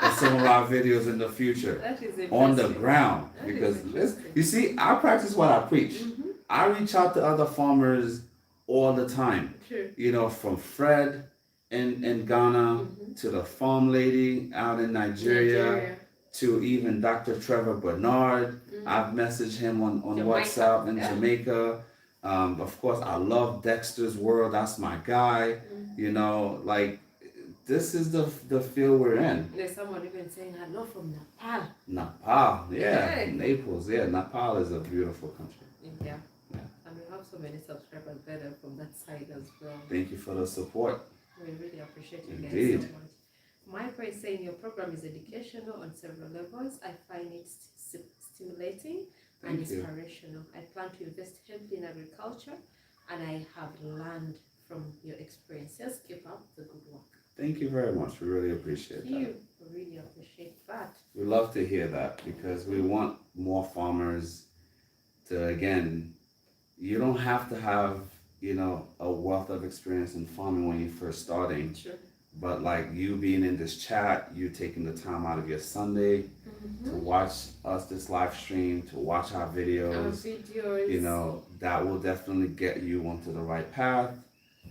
in some of our videos in the future on the ground. Because you see, I practice what I preach. I reach out to other farmers all the time. You know, from Fred in Ghana to the farm lady out in Nigeria. To even Dr. Trevor Bernard. I've messaged him on WhatsApp in Jamaica. Of course, I love Dexter's World. That's my guy. You know, like, this is the field we're in. There's someone even saying hello from Nepal. Nepal, yeah. Yeah. Naples, yeah. Nepal is a beautiful country. Yeah. Yeah. And we have so many subscribers better from that side as well. Thank you for the support. We really appreciate you guys Indeed. so much. Michael is saying your program is educational on several levels. I find it stimulating and Thank you. inspirational. I plan to invest heavily in agriculture and I have learned from your experiences. Keep up the good work. Thank you very much. We really appreciate Thank that. you. We really appreciate that. We love to hear that because we want more farmers to, again, you don't have to have, you know, a wealth of experience in farming when you're first starting. Sure. But like you being in this chat, you taking the time out of your Sunday to watch us this live stream, to watch our Our videos, videos. you know, that will definitely get you onto the right path.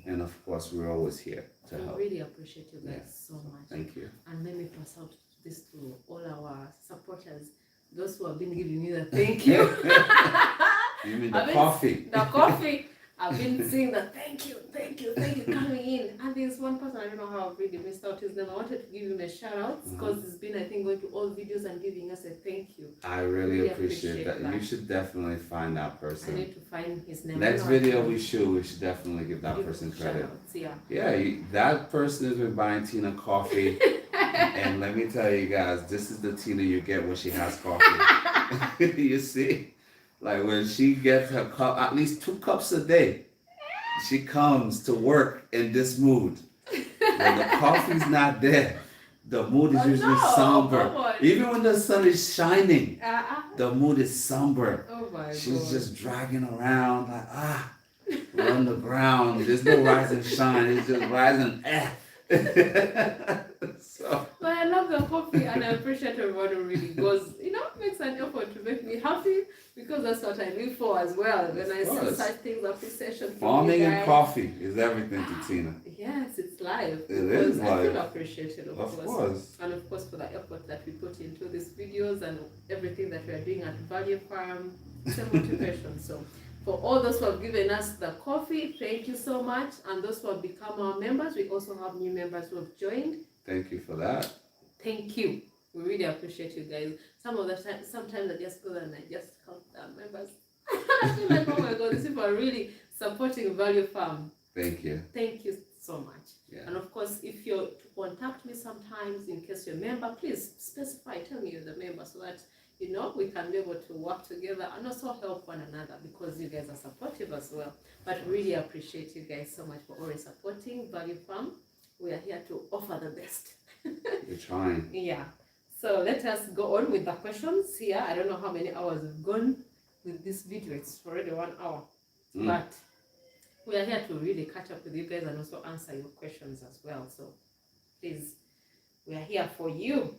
And of course, we're always here to We help. really appreciate you guys Yeah. so much. Thank you. And let me pass out this to all our supporters, those who have been giving me the thank you. You mean I've the been- coffee? The coffee. I've been seeing the thank you coming in. And there's one person, I don't know how I've really missed out his name. I wanted to give him a shout out because he's been, I think, going to all videos and giving us a thank you. I really Really appreciate appreciate that. You that. should definitely find that I person. need to find his name. Next I know I video can we should definitely give that give person shout credit. outs, yeah. Yeah, that person has been buying Tina coffee. And let me tell you guys, this is the Tina you get when she has coffee. You see? Like when she gets her cup, at least 2 cups a day, she comes to work in this mood. When the coffee's not there, the mood is usually no, somber. come on. Even when the sun is shining, Uh-uh. the mood is somber. Oh my She's God. just dragging around like, we're on the ground. There's no rise and shine. It's just rise and So, But I love the coffee and I appreciate everyone who really goes, makes an effort to make me happy because that's what I live for as well. When I see course. such things, appreciation from farming you and guys. coffee is everything to Tina. Yes, it's live. It is because I feel live. appreciated, of Of course. course. And of course for the effort that we put into these videos and everything that we are doing at Value Farm. It's a motivation. So for all those who have given us the coffee, thank you so much. And those who have become our members, we also have new members who have joined. Thank you for that. Thank you. We really appreciate you guys. Some of the time, sometimes I just go and I just count the members. I feel like, oh my God, these people are really supporting Value Farm. Thank you. Thank you so much. Yeah. And of course, if you're to contact me sometimes, in case you're a member, please specify, tell me you're the member so that, we can be able to work together and also help one another because you guys are supportive as well. But really appreciate you guys so much for always supporting Value Farm. We are here to offer the best. You're trying. Yeah. So let us go on with the questions here. I don't know how many hours we've gone with this video. It's already 1 hour. But we are here to really catch up with you guys and also answer your questions as well. So please, we are here for you.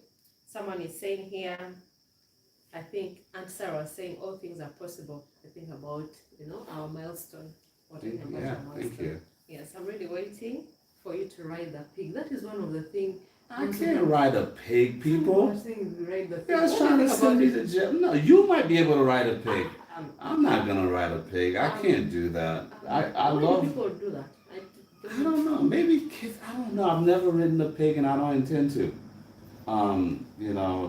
Someone is saying here, I think Aunt Sarah was saying all things are possible. I think about, our milestone. What I think about Yeah, our milestone. thank you. Yes, I'm really waiting for you to ride the pig. That is one of the things. I can't ride a pig, people. You ride the pig. You guys What do trying you to think send about me it? to jail? No, you might be able to ride a pig. I'm not Um, gonna ride a pig. I can't do that. I Why do love. people do that? I don't know. Maybe kids. I don't know. I've never ridden a pig, and I don't intend to.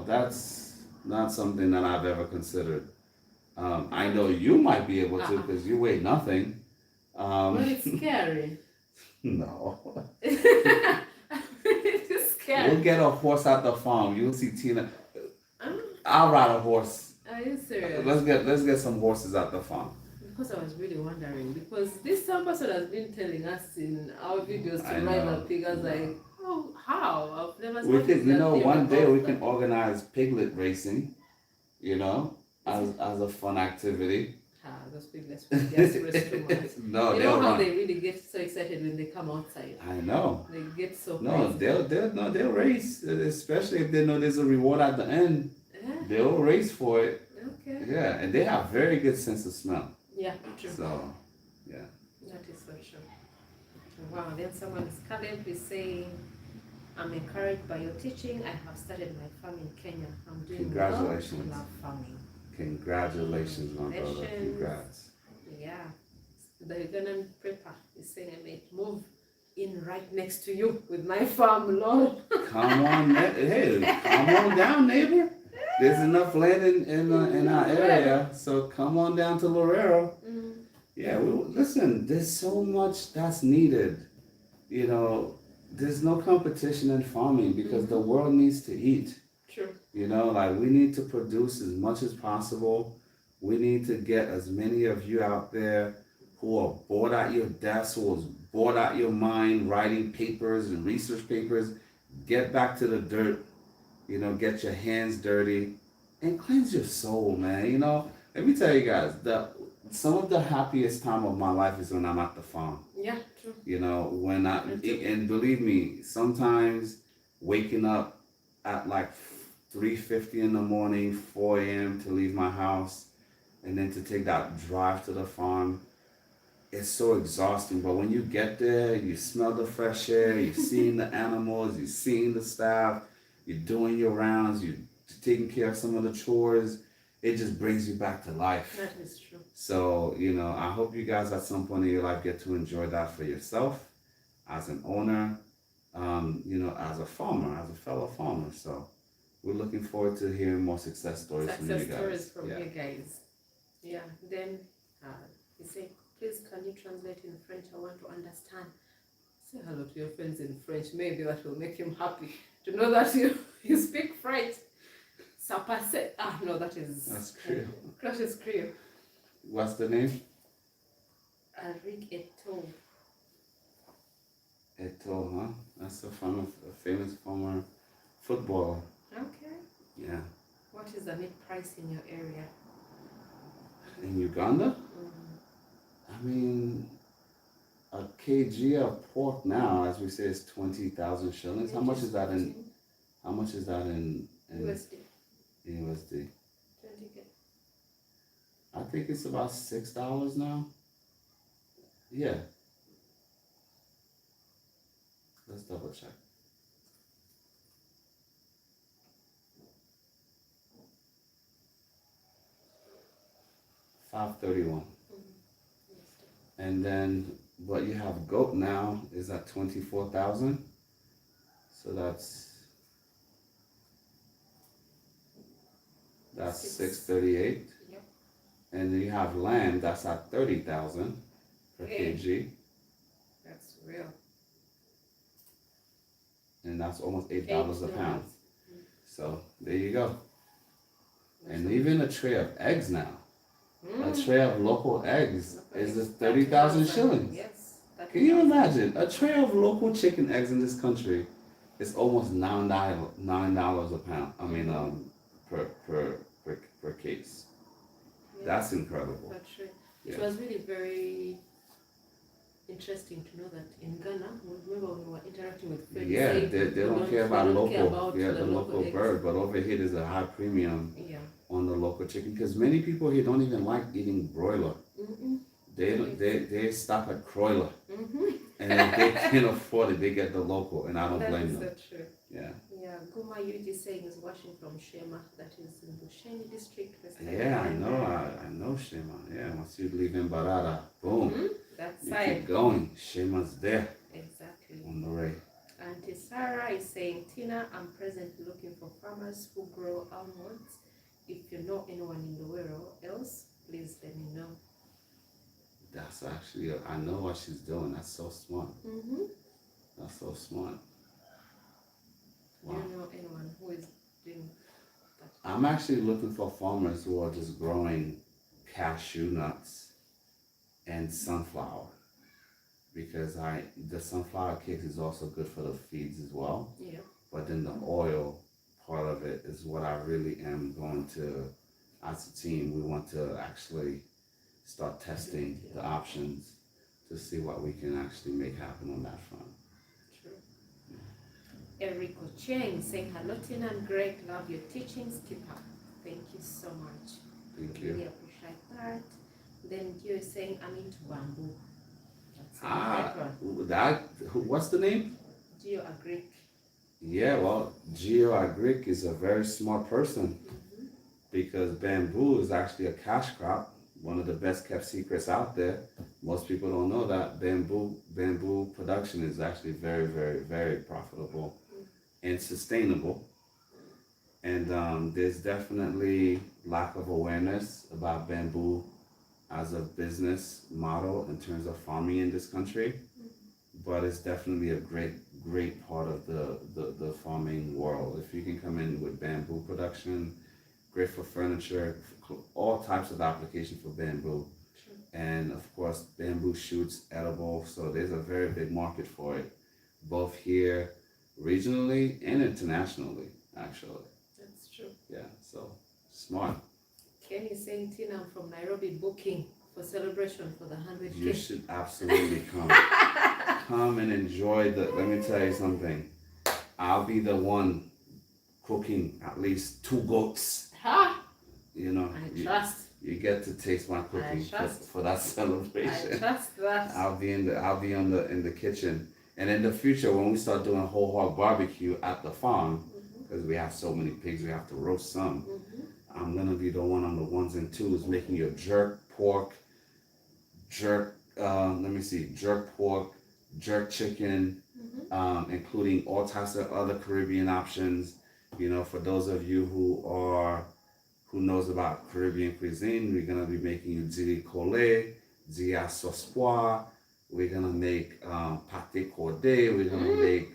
That's not something that I've ever considered. I know you might be able to because you weigh nothing. Well, it's scary. No. It's scary. We'll get a horse at the farm. You'll see Tina. Um, I'll ride a horse. Are you serious? Let's get some horses at the farm. Because I was really wondering, because this some person has been telling us in our videos I to ride know. the pig. I was like, oh, how? I've never We started can, that thing one day about we that. can organize piglet racing. As a fun activity. Those piglets will just rest too much. No, You they'll know how run. they really get so excited when they come outside. I know. They get so No, crazy. they'll race, especially if they know there's a reward at the end. Yeah, They'll race for it. okay. Yeah, and they have very good sense of smell. Yeah, true. So, yeah. That is so true. Wow, then someone is Caleb is saying, I'm encouraged by your teaching. I have started my farm in Kenya. I'm doing Congratulations. well. I love farming. Congratulations, my brother. Congratulations. Congrats. Yeah. The Ugandan prepper is saying I might move in right next to you with my farm, Lord. Come on, hey, come on down, neighbor. There's enough land in our area, so come on down to Lorero. Yeah, listen, there's so much that's needed. You know, there's no competition in farming because the world needs to eat. True. You know, like we need to produce as much as possible. We need to get as many of you out there who are bored at your desk, who are bored out your mind, writing papers and research papers. Get back to the dirt. You know, get your hands dirty and cleanse your soul, man. You know, let me tell you guys, some of the happiest time of my life is when I'm at the farm. Yeah, true. You know, and believe me, sometimes waking up at like 3:50 in the morning, 4 a.m. to leave my house, and then to take that drive to the farm, it's so exhausting. But when you get there, you smell the fresh air, you're seeing the animals, you're seeing the staff, you're doing your rounds, you're taking care of some of the chores. It just brings you back to life. That is true. So, you know, I hope you guys at some point in your life get to enjoy that for yourself, as an owner, you know, as a farmer, as a fellow farmer. So we're looking forward to hearing more success stories from you guys. Success stories from you guys. Yeah. Then you say, please, can you translate in French? I want to understand. Say hello to your friends in French. Maybe that will make him happy to know that you speak French. Ça passe. Ah, no, that's Creole. That is Creole. What's the name? Rick Eto. Eto, huh? That's a famous former footballer. Okay. Yeah. What is the meat price in your area? In Uganda? I mean, a kg of pork now, as we say, is 20,000 shillings. How much is that in USD? In USD? 20K. I think it's about $6 now. Yeah. Let's double check. $5.31. And then what you have goat now is at 24,000. So that's $6.38. Yep. And then you have lamb that's at 30,000 per kg. That's real. And that's almost $8 a pound. So there you go. That's And even a tray of eggs now. A tray of local eggs is 30,000 shillings. Yes. Can you imagine? A tray of local chicken eggs in this country is almost $9 a pound. I mean, per case. Yeah. That's incredible. That's true. It Yeah. was really very interesting to know that in Ghana, remember when we were interacting with friends, Yeah, saying they don't care about local, the local eggs. bird, but over here there's a high premium Yeah. on the local chicken because many people here don't even like eating broiler. They stop at croiler, and if they can't afford it, they get the local, and I don't blame them. That's so true. Yeah. Yeah, Guma Yuji saying is watching from Shema, that is in Busheni district. Yeah, I know Shema. Yeah, once you leave in Barada, boom, That you side. keep going. Shema's there Exactly. on the way. Auntie Sarah is saying, Tina, I'm presently looking for farmers who grow almonds. If you know anyone in the world else, please let me know. That's actually, I know what she's doing. That's so smart. That's so smart. Wow. Do you know anyone who is doing that? I'm actually looking for farmers who are just growing cashew nuts and sunflower because the sunflower cakes is also good for the feeds as well. Yeah. But then the oil part of it is what I really am going to, as a team, we want to actually start testing the options to see what we can actually make happen on that front. True. Erico Cheng saying, hello Tina and Greg, love your teachings, keep up. Thank you so much. Thank Really you. appreciate that. Then you're saying, I'm into bamboo. What's the name? Geo Agric. Yeah, well, Geo Agric is a very smart person because bamboo is actually a cash crop. one of the best kept secrets out there. Most people don't know that bamboo production is actually very, very, very profitable and sustainable. And there's definitely lack of awareness about bamboo as a business model in terms of farming in this country, but it's definitely a great part of the farming world. If you can come in with bamboo production, great for furniture, all types of application for bamboo. Sure. And of course, bamboo shoots edible, so there's a very big market for it, both here regionally and internationally, actually. That's true. Yeah, so smart. Ken is saying, Tina, I'm from Nairobi booking for celebration for the 100K. You should absolutely come. Come and enjoy let me tell you something. I'll be the one cooking at least 2 goats. Ha! You know, I trust. You get to taste my cooking for that celebration. I trust that. I'll be in the kitchen. And in the future, when we start doing whole hog barbecue at the farm, because we have so many pigs, we have to roast some. I'm gonna be the one on the 1s and 2s making your jerk pork, jerk pork, jerk chicken, including all types of other Caribbean options. You know, for those of you who knows about Caribbean cuisine, we're gonna be making you diri kole, dia sospoa. We're gonna make pate cordé. We're gonna make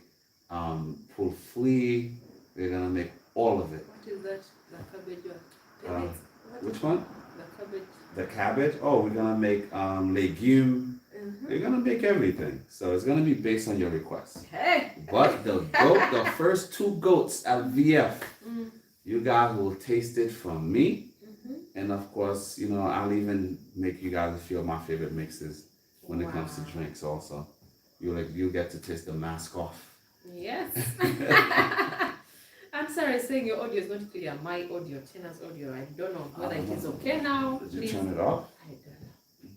poule flee. We're gonna make all of it. What is that? The cabbage? Which one? The cabbage. The cabbage. Oh, we're gonna make legume. We're gonna make everything. So it's gonna be based on your request. Hey. But the first 2 goats at VF, you guys will taste it from me. And of course, you know, I'll even make you guys feel my favorite mixes when it comes to drinks also. You'll get to taste the mask off. Yes. I'm sorry, saying your audio is not clear. My audio, Tina's audio, I don't know whether it is okay now. Did you turn it off? I don't know.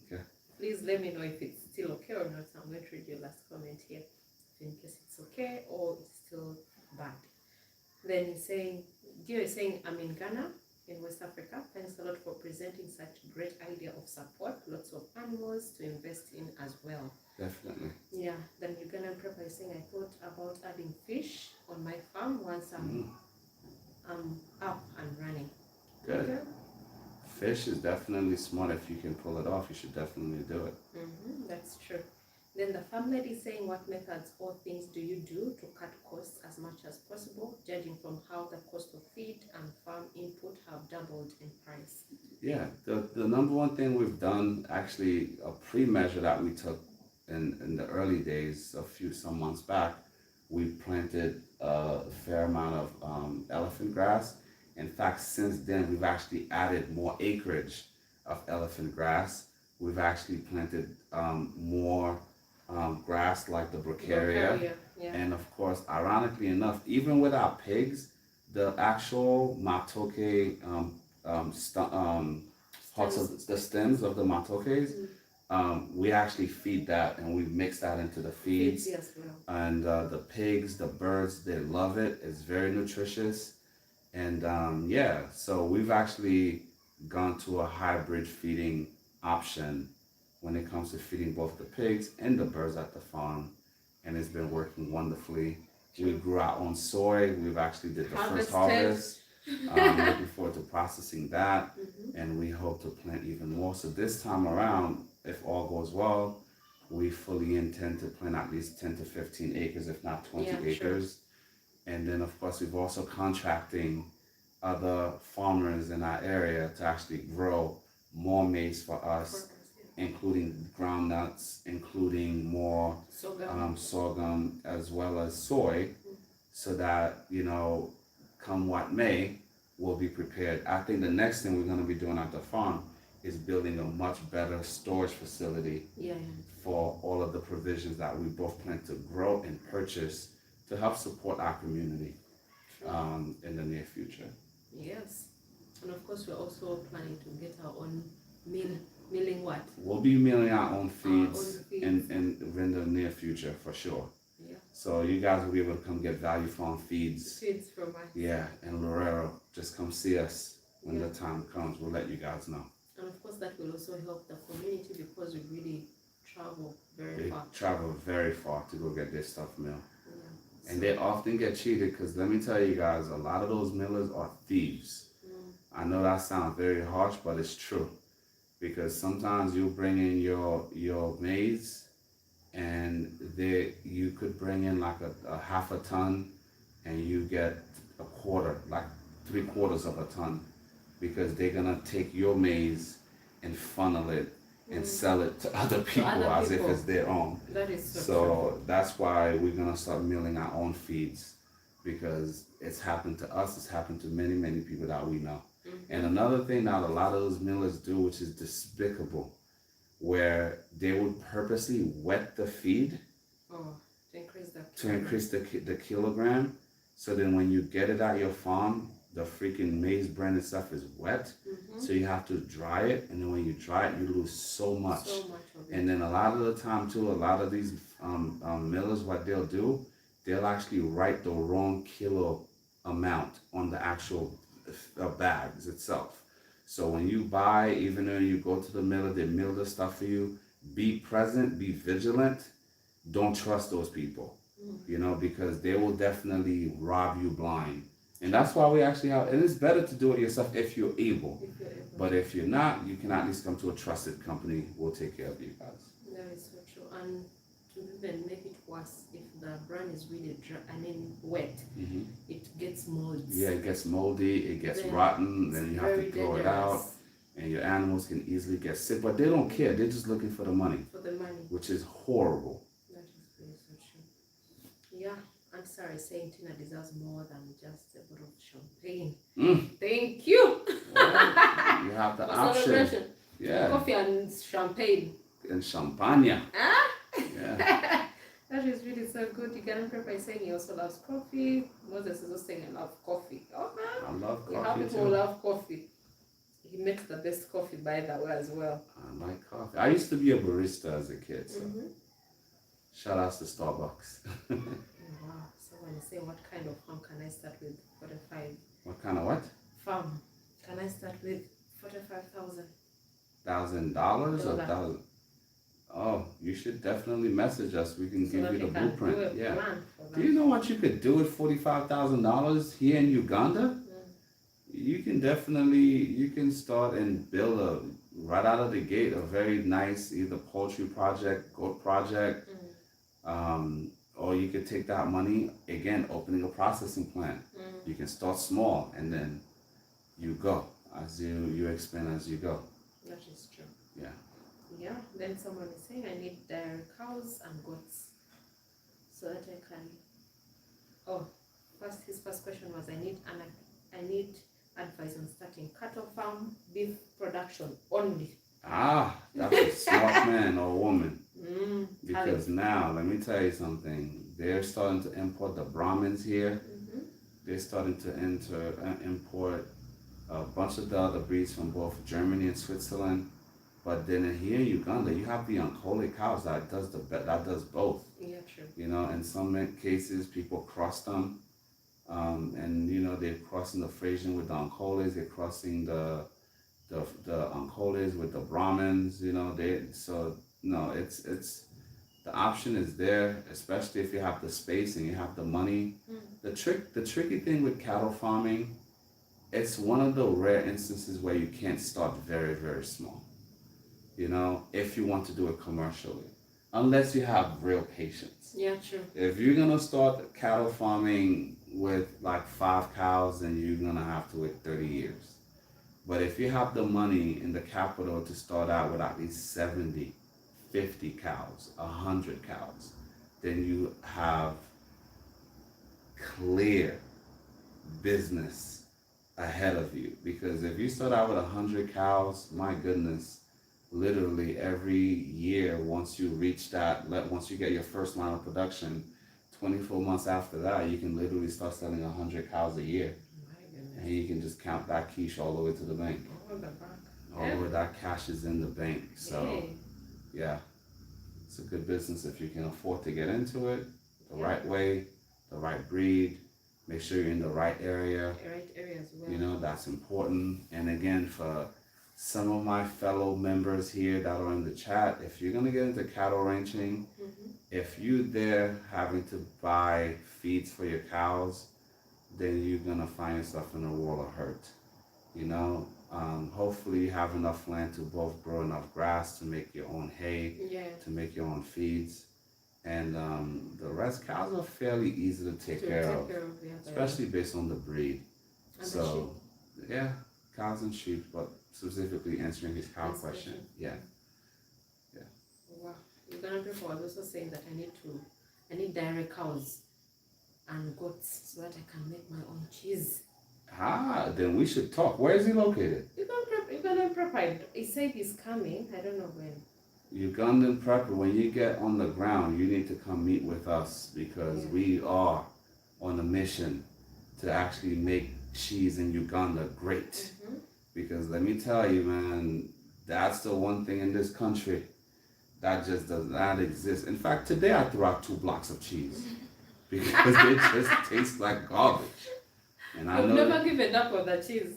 Okay. Please let me know if it's still okay or not. I'm going to read your last comment here, in case it's okay or it's still bad. Then he's saying, Gio is saying, I'm in Ghana, in West Africa. Thanks a lot for presenting such a great idea of support. Lots of animals to invest in as well. Definitely. Yeah. Then Ugandan Prepper is saying, I thought about adding fish on my farm once I'm up and running. Good. Okay. Fish is definitely smart. If you can pull it off, you should definitely do it. That's true. Then the farm lady is saying, what methods or things do you do to cut costs as much as possible, judging from how the cost of feed and farm input have doubled in price? Yeah, the number one thing we've done, actually a pre-measure that we took in the early days, some months back, we planted a fair amount of elephant grass. In fact, since then, we've actually added more acreage of elephant grass. We've actually planted more grass like the bracharia. Yeah. And of course, ironically enough, even with our pigs, the actual matoke parts of the stems of the matokes, we actually feed that, and we mix that into the feeds. As well. And the pigs, the birds, they love it. It's very nutritious. And so we've actually gone to a hybrid feeding option when it comes to feeding both the pigs and the birds at the farm, and it's been working wonderfully. We grew our own soy. We've actually did the first harvest. Looking forward to processing that, and we hope to plant even more. So this time around, if all goes well, we fully intend to plant at least 10 to 15 acres, if not 20 acres. Sure. And then, of course, we've also contracting other farmers in our area to actually grow more maize for us, including groundnuts, including more sorghum, as well as soy, so that, you know, come what may, we'll be prepared. I think the next thing we're going to be doing at the farm is building a much better storage facility for all of the provisions that we both plan to grow and purchase to help support our community in the near future. Yes. And of course, we're also planning to get our own milling what? We'll be milling our own feeds, in the near future, for sure. Yeah. So you guys will be able to come get value farm feeds. Feeds from us. Yeah, and Lorero, just come see us when the time comes. We'll let you guys know. And of course, course, that will also help the community because we really travel very They far. travel very far to go get their stuff milled. Yeah. And they often get cheated because let me tell you guys, a lot of those millers are thieves. I know that sounds very harsh, but it's true. Because sometimes you bring in your maize and you could bring in like a half a ton and you get a quarter, like 3/4 of a ton, because they're gonna take your maize and funnel it and sell it to other people as if it's their own. That is so So that's why we're gonna start milling our own feeds, because it's happened to us, it's happened to many, many people that we know. And another thing that a lot of those millers do, which is despicable, where they would purposely wet the feed to increase the kilogram. So then when you get it at your farm, the freaking maize bran and stuff is wet. So you have to dry it, and then when you dry it, you lose so much. of it. And then a lot of the time too, a lot of these millers, what they'll do, they'll actually write the wrong kilo amount on the actual bags itself. So when you buy, even though you go to the miller, they mill the stuff for you, be present, be vigilant. Don't trust those people, you know, because they will definitely rob you blind. And that's why we actually have, and it's better to do it yourself if you're able. But if you're not, you can at least come to a trusted company who will take care of you guys. That is so true. And to even make it worse, if the bran is really dry, wet, it gets moldy. Yeah, it gets moldy, it gets rotten, then you have to throw it out, and your animals can easily get sick. But they don't care, they're just looking for the money. Which is horrible. That is very so true. Yeah, I'm sorry, saying Tina deserves more than just a bottle of champagne. Thank you. Well, you have the option. Yeah. Coffee and champagne. And champagne. Ah? Yeah. That is really so good. You can remember by saying he also loves coffee. Moses is also saying I love coffee. Oh man. I love coffee we have people too. who love coffee. He makes the best coffee by the way as well. I like coffee. I used to be a barista as a kid, so shout outs to Starbucks. Wow. So when you say what kind of farm can I start with 45? What kind of what? Farm. Can I start with 45,000? $1,000 or $1,000? Oh, you should definitely message us. We can give you the blueprint. Yeah. Do you know what you could do with $45,000 here in Uganda? You can definitely, you can start and build right out of the gate, a very nice either poultry project, goat project, or you could take that money, again, opening a processing plant. You can start small and then you go as you expand as you go. That is true. Yeah. Yeah, then someone is saying I need dairy cows and goats so that I can. Oh, his first question was I need advice on starting cattle farm, beef production only. That's a smart man or woman. Because now, let me tell you something. They're starting to import the Brahmins here. They're starting to import a bunch of the other breeds from both Germany and Switzerland. But then here in Uganda, you have the Ankole cows that does both. Yeah, true. You know, in some cases, people cross them. And you know, they're crossing the Frisian with the Ankoles, they're crossing the Ankoles with the Brahmins, you know, it's the option is there, especially if you have the space and you have the money. The tricky thing with cattle farming, it's one of the rare instances where you can't start very, very small, you know, if you want to do it commercially, unless you have real patience. Yeah, true. If you're gonna start cattle farming with like 5 cows, then you're gonna have to wait 30 years. But if you have the money and the capital to start out with at least 70, 50 cows, 100 cows, then you have clear business ahead of you. Because if you start out with 100 cows, my goodness, literally every year, once you reach that, once you get your first line of production, 24 months after that, you can literally start selling 100 cows a year. And you can just count that quiche all the way to the bank. All the way that cash is in the bank. So, yeah, it's a good business if you can afford to get into it the right way, the right breed. Make sure you're in the right area. The right area as well. You know, that's important. And again, for some of my fellow members here that are in the chat, if you're gonna get into cattle ranching, if you're there having to buy feeds for your cows, then you're gonna find yourself in a world of hurt. You know, hopefully you have enough land to both grow enough grass to make your own hay, to make your own feeds, and the rest, cows are fairly easy to take care of, especially based on the breed. And so, yeah, cows and sheep, but specifically answering his cow question, yeah. Wow, Uganda people was also saying that I need dairy cows and goats so that I can make my own cheese. Then we should talk. Where is he located? Ugandan prepper. He said he's coming. I don't know when. Ugandan prepper, when you get on the ground, you need to come meet with us because we are on a mission to actually make cheese in Uganda great. Because let me tell you, man, that's the one thing in this country that just does not exist. In fact, today I threw out 2 blocks of cheese because they just taste like garbage. And I've never given up on the cheese.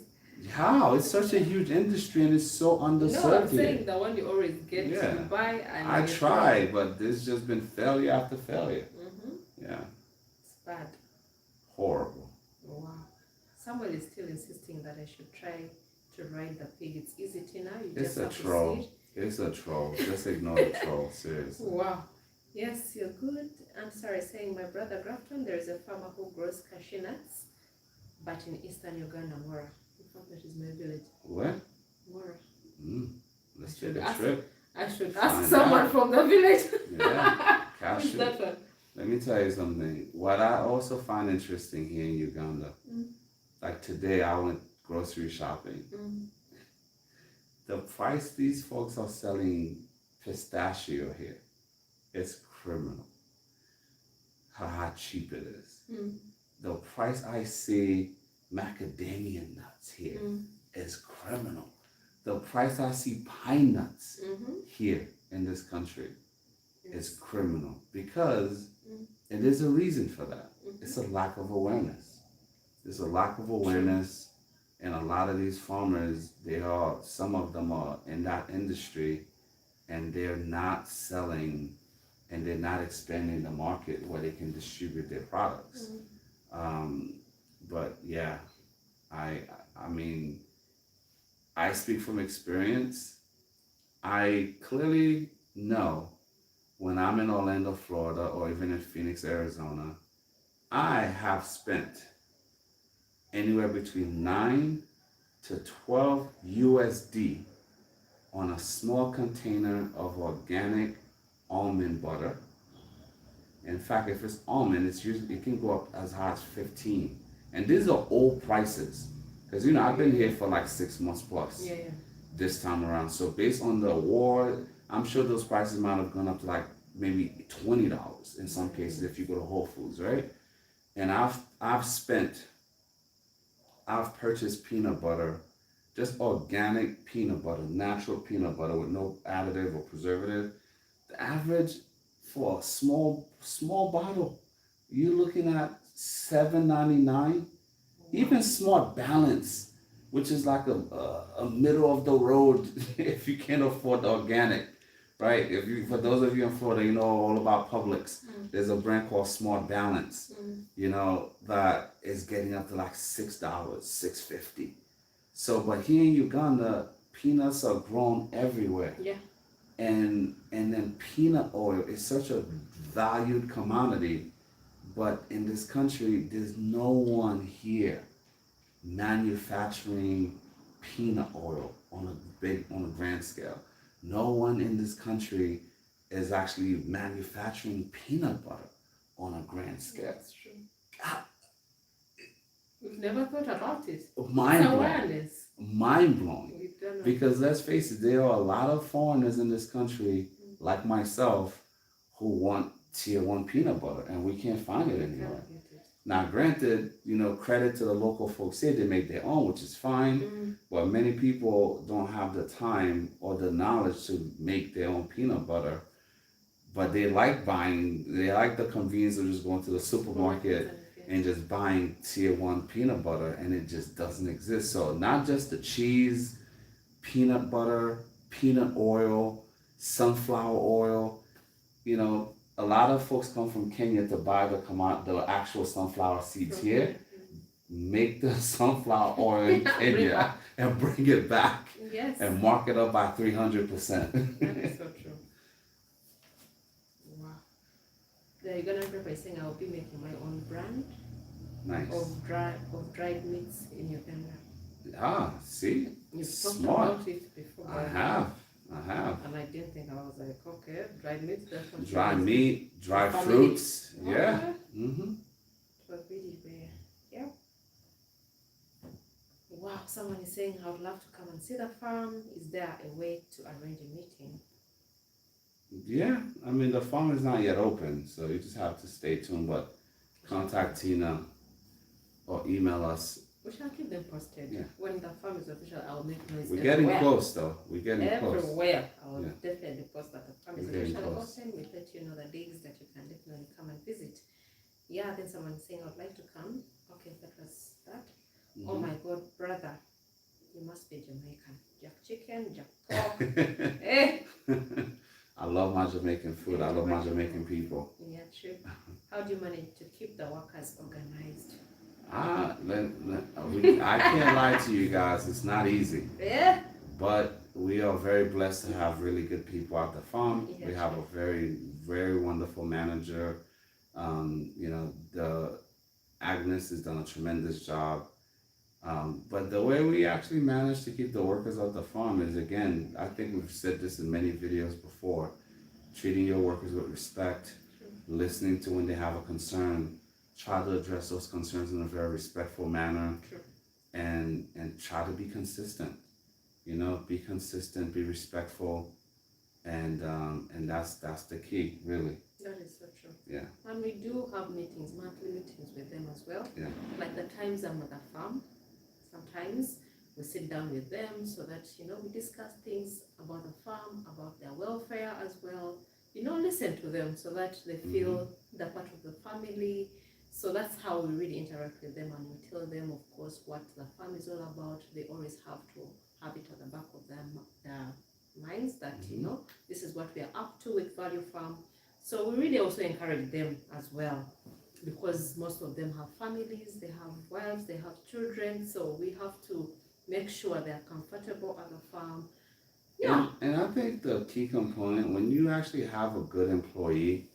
How? It's such a huge industry and it's so underserved. No, I'm saying the one you always get to buy. And I tried, but there's just been failure after failure. Yeah. It's bad. Horrible. Wow. Somebody is still insisting that I should try to ride the pig. It's easy, Tina. It's a troll. It's a troll. Just ignore the troll, seriously. Wow. Yes, you're good. I'm sorry, saying my brother Grafton, there is a farmer who grows cashew nuts, but in eastern Uganda, Mora. In fact, that is my village. Where? Mora. Let's take a trip. I should ask someone from the village. Yeah, cashew. Who's that one? Let me tell you something. What I also find interesting here in Uganda, like today I went grocery shopping. The price these folks are selling pistachio here, it's criminal. How cheap it is. The price I see macadamia nuts here is criminal. The price I see pine nuts here in this country is criminal because it is a reason for that. It's a lack of awareness. There's a lack of awareness, and a lot of these farmers, some of them are in that industry, and they're not selling, and they're not expanding the market where they can distribute their products. But yeah, I mean, I speak from experience. I clearly know when I'm in Orlando, Florida, or even in Phoenix, Arizona, I have spent anywhere between 9 to 12 USD on a small container of organic almond butter. In fact, if it's almond, it can go up as high as 15. And these are old prices. Because, I've been here for like 6 months plus this time around. So based on the war, I'm sure those prices might have gone up to like maybe $20 in some cases if you go to Whole Foods, right? And I've purchased peanut butter, just organic peanut butter, natural peanut butter with no additive or preservative. The average for a small bottle, you're looking at $7.99. Even Smart Balance, which is like a middle of the road if you can't afford the organic, right? For those of you in Florida, you know all about Publix. There's a brand called Smart Balance, that is getting up to like $6, $6.50. So, but here in Uganda, peanuts are grown everywhere. Yeah. And then peanut oil is such a valued commodity, but in this country, there's no one here manufacturing peanut oil on a grand scale. No one in this country is actually manufacturing peanut butter on a grand scale. That's true. We've never thought about it. Mind blowing. Because let's face it, there are a lot of foreigners in this country, like myself, who want tier 1 peanut butter, and we can't find it anywhere. Now, granted, credit to the local folks here, they make their own, which is fine, but many people don't have the time or the knowledge to make their own peanut butter, but they like the convenience of just going to the supermarket and just buying tier 1 peanut butter, and it just doesn't exist. So not just the cheese, peanut butter, peanut oil, sunflower oil. You know, a lot of folks come from Kenya to buy the actual sunflower seeds here. Make the sunflower oil in Kenya and bring it back. Yes. And mark it up by 300%. That is so true. Wow. Then you're gonna remember saying I'll be making my own brand Nice. of dried meats in Uganda. Ah, see? You've talked Smart. about it before. I have. And I didn't think, I was like, okay, dried meat, that's what Dry meat, dry fruits. Yeah. Mm-hmm. It was really rare. Yeah. Wow, someone is saying, I would love to come and see the farm. Is there a way to arrange a meeting? Yeah. I mean, the farm is not yet open, so you just have to stay tuned. But contact Tina or email us. We shall keep them posted. Yeah. When the farm is official, I'll make noise. We're getting close, though. We're getting close. Everywhere. I will definitely post that the farm is We're getting officially close. open. We'll let you know the days that you can definitely come and visit. Yeah, then someone is saying, I'd like to come. Okay, that was that. Oh my God, brother, you must be Jamaican. Jack chicken, jack pork. Hey! I love my Jamaican food. I love my Jamaican people. Yeah, true. How do you manage to keep the workers organized? I can't lie to you guys. It's not easy. Yeah. But we are very blessed to have really good people at the farm. Yeah, we have a very, very wonderful manager. Agnes has done a tremendous job. But the way we actually manage to keep the workers at the farm is, again, I think we've said this in many videos before, treating your workers with respect, listening to when they have a concern, try to address those concerns in a very respectful manner, and try to be consistent. You know, be consistent, be respectful, and that's the key, really. That is so true. Yeah. And we do have meetings, monthly meetings with them as well. Yeah. Like the times I'm at the farm, sometimes we sit down with them so that, we discuss things about the farm, about their welfare as well. Listen to them so that they feel they're part of the family. So that's how we really interact with them, and we tell them, of course, what the farm is all about. They always have to have it at the back of their minds that, this is what we are up to with Value Farm. So we really also encourage them as well, because most of them have families, they have wives, they have children. So we have to make sure they're comfortable at the farm. Yeah. And I think the key component, when you actually have a good employee,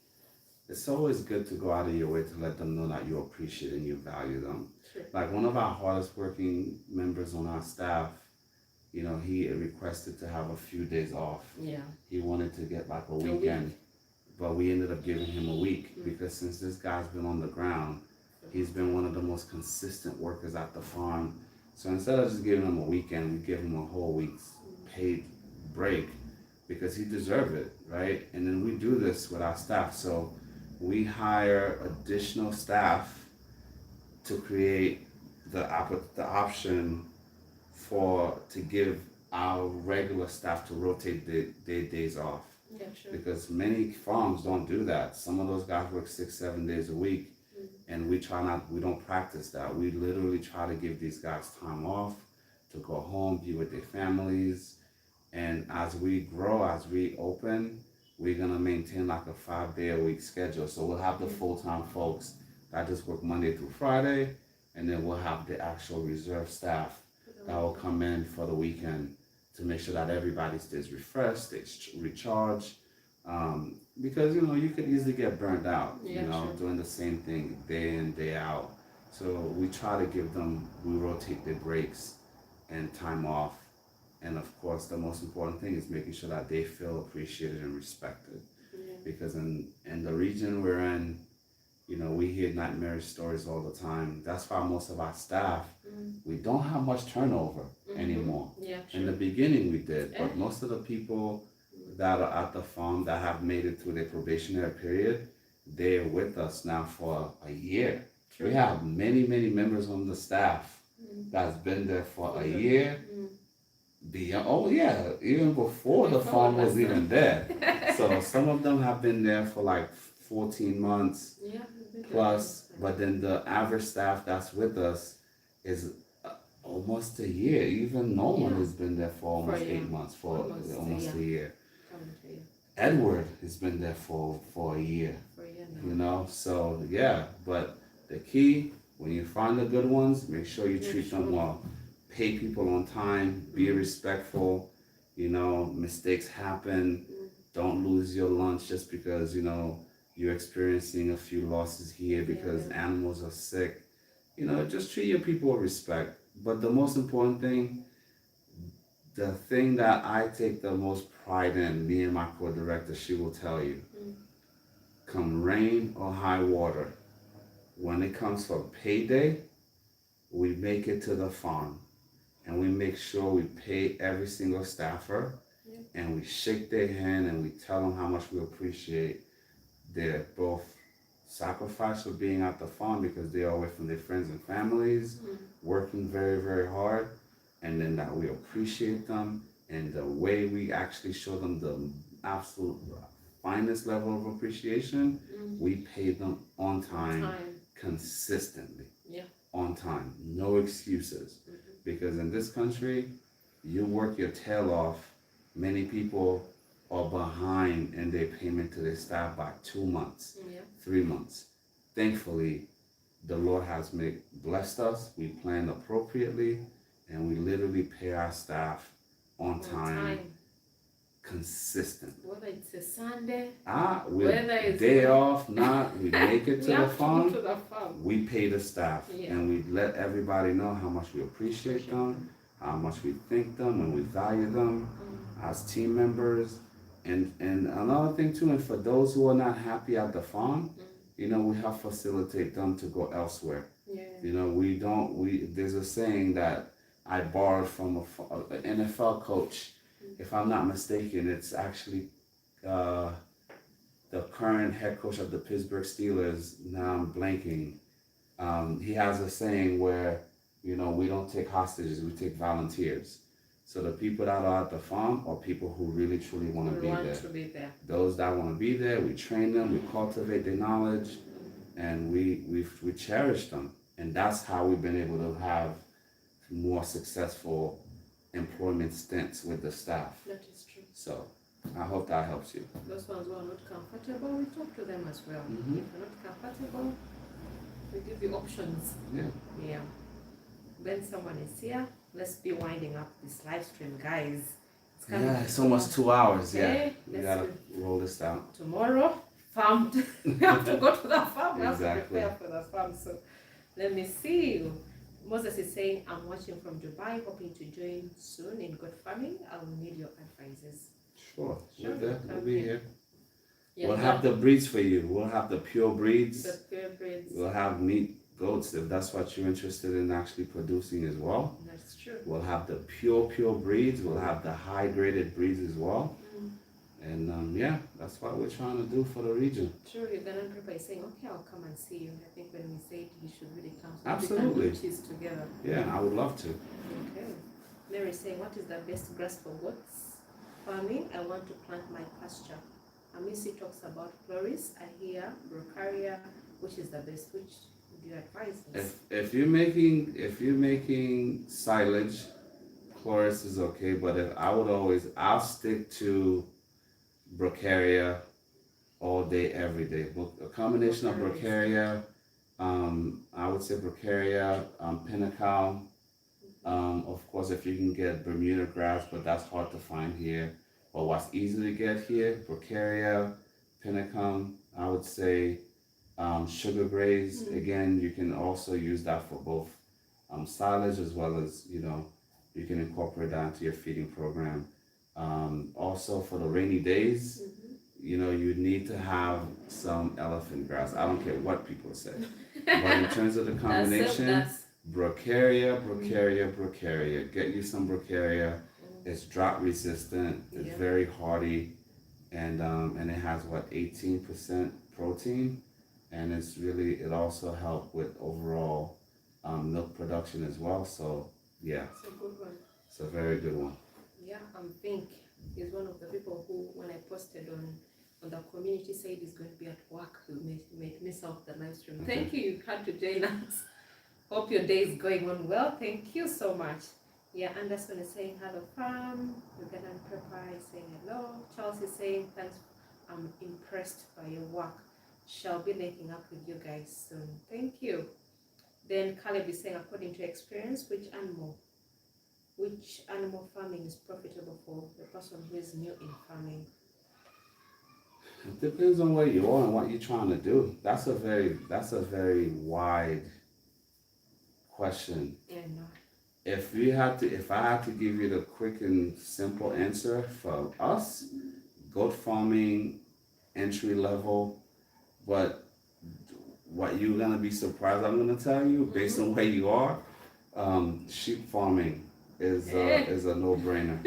it's always good to go out of your way to let them know that you appreciate and you value them. Sure. Like one of our hardest working members on our staff, he requested to have a few days off. Yeah. He wanted to get like a weekend, but we ended up giving him a week because since this guy's been on the ground, he's been one of the most consistent workers at the farm. So instead of just giving him a weekend, we give him a whole week's paid break because he deserved it, right? And then we do this with our staff. So we hire additional staff to create the option to give our regular staff to rotate their days off. Yeah, sure. Because many farms don't do that. Some of those guys work 6-7 days a week, and we don't practice that. We literally try to give these guys time off to go home, be with their families. And as we grow, as we open, we're gonna maintain like a 5-day-a-week schedule. So we'll have the full-time folks that just work Monday through Friday, and then we'll have the actual reserve staff that will come in for the weekend to make sure that everybody stays refreshed, stays recharged. Because you could easily get burnt out, doing the same thing day in, day out. So we try to we rotate their breaks and time off. And of course, the most important thing is making sure that they feel appreciated and respected. Because in the region we're in, we hear nightmare stories all the time. That's why most of our staff, we don't have much turnover anymore. Yeah, in the beginning we did, but most of the people that are at the farm that have made it through their probationary period, they're with us now for a year. We have many, many members on the staff that's been there for a year. Even before the farm was even there. So some of them have been there for like 14 months plus, but then the average staff that's with us is almost a year. Even Norman has been there for almost For a 8 year. months, for Almost almost a a year. Coming to you. Edward has been there for a year, For a year now. you know. So yeah, but the key, when you find the good ones, make sure you treat them well. Pay people on time. Be respectful. You know, mistakes happen. Don't lose your lunch just because, you know, you're experiencing a few losses here because animals are sick. You know, just treat your people with respect. But the most important thing, the thing that I take the most pride in, me and my co-director, she will tell you, come rain or high water, when it comes for payday, we make it to the farm and we make sure we pay every single staffer and we shake their hand and we tell them how much we appreciate their both sacrifice for being at the farm because they are away from their friends and families, working very, very hard, and then that we appreciate them, and the way we actually show them the absolute finest level of appreciation, we pay them on time. Consistently. On time. No excuses. Because in this country, you work your tail off, many people are behind in their payment to their staff by 2 months, 3 months. Thankfully, the Lord has blessed us. We plan appropriately, and we literally pay our staff on time. Consistently. Whether it's a Sunday, whether it's day off, not, we make it to the farm. We pay the staff, and we let everybody know how much we appreciate them, how much we thank them, and we value them as team members. And another thing too, and for those who are not happy at the farm, you know, we help facilitate them to go elsewhere. You know, there's a saying that I borrowed from an NFL coach. If I'm not mistaken, it's actually the current head coach of the Pittsburgh Steelers. Now I'm blanking. He has a saying where, you know, we don't take hostages, we take volunteers. So the people that are at the farm are people who really truly want to be there. Those that want to be there, we train them, we cultivate their knowledge, and we cherish them. And that's how we've been able to have more successful employment stints with the staff. That is true. So I hope that helps you. Those ones who are not comfortable, we talk to them as well. If you're not comfortable, we give you options. Yeah. When someone is here, let's be winding up this live stream, guys. It's almost 2 hours. Okay, we gotta roll this down. Tomorrow, farm. We have to go to the farm. We have to Exactly. prepare for the farm. So let me see. Moses is saying, I'm watching from Dubai, hoping to join soon in good farming. I will need your advices. Sure. We're there. We'll be here. Yeah, we'll have the breeds for you. We'll have the pure breeds. The pure breeds. We'll have meat, goats, if that's what you're interested in actually producing as well. That's true. We'll have the pure breeds. We'll have the high graded breeds as well. And yeah, that's what we're trying to do for the region. Sure, you're gonna group by saying, okay, I'll come and see you. I think when we say it, you should really come. So Absolutely. we can cheese together. Yeah, I would love to. Okay. Mary is saying, what is the best grass for goats? Farming, I want to plant my pasture. Amisi talks about chloris. I hear brocaria. Which is the best? Which would you advise us? If you're making silage, chloris is okay. But I'll stick to brocaria all day, every day. A combination of brocaria, I would say brocaria, pinnacle. Of course, if you can get Bermuda grass, but that's hard to find here. But what's easy to get here, brocaria, pinnacle, I would say sugar graze. Again, you can also use that for both silage as well as, you know, you can incorporate that into your feeding program. Also for the rainy days, you know, you need to have some elephant grass. I don't care what people say. But in terms of the combination, brocaria. Get you some brocaria. It's drought resistant. It's very hardy, and it has 18% protein, and it also helps with overall milk production as well. So yeah, it's a good one. It's a very good one. Yeah, Pink is one of the people who, when I posted on the community, said he's going to be at work. He may miss out the live stream. Thank you. You had to join us. Hope your day is going on well. Thank you so much. Yeah, Anderson is saying hello from Ugandan Prepper is saying hello. Charles is saying thanks. I'm impressed by your work. Shall be linking up with you guys soon. Thank you. Then Caleb is saying, according to experience, which animal farming is profitable for the person who is new in farming? It depends on where you are and what you're trying to do. That's a very wide question. Yeah, no. If I had to give you the quick and simple answer for us, goat farming, entry level, but what you're gonna be surprised I'm gonna tell you based on where you are, sheep farming is a no-brainer.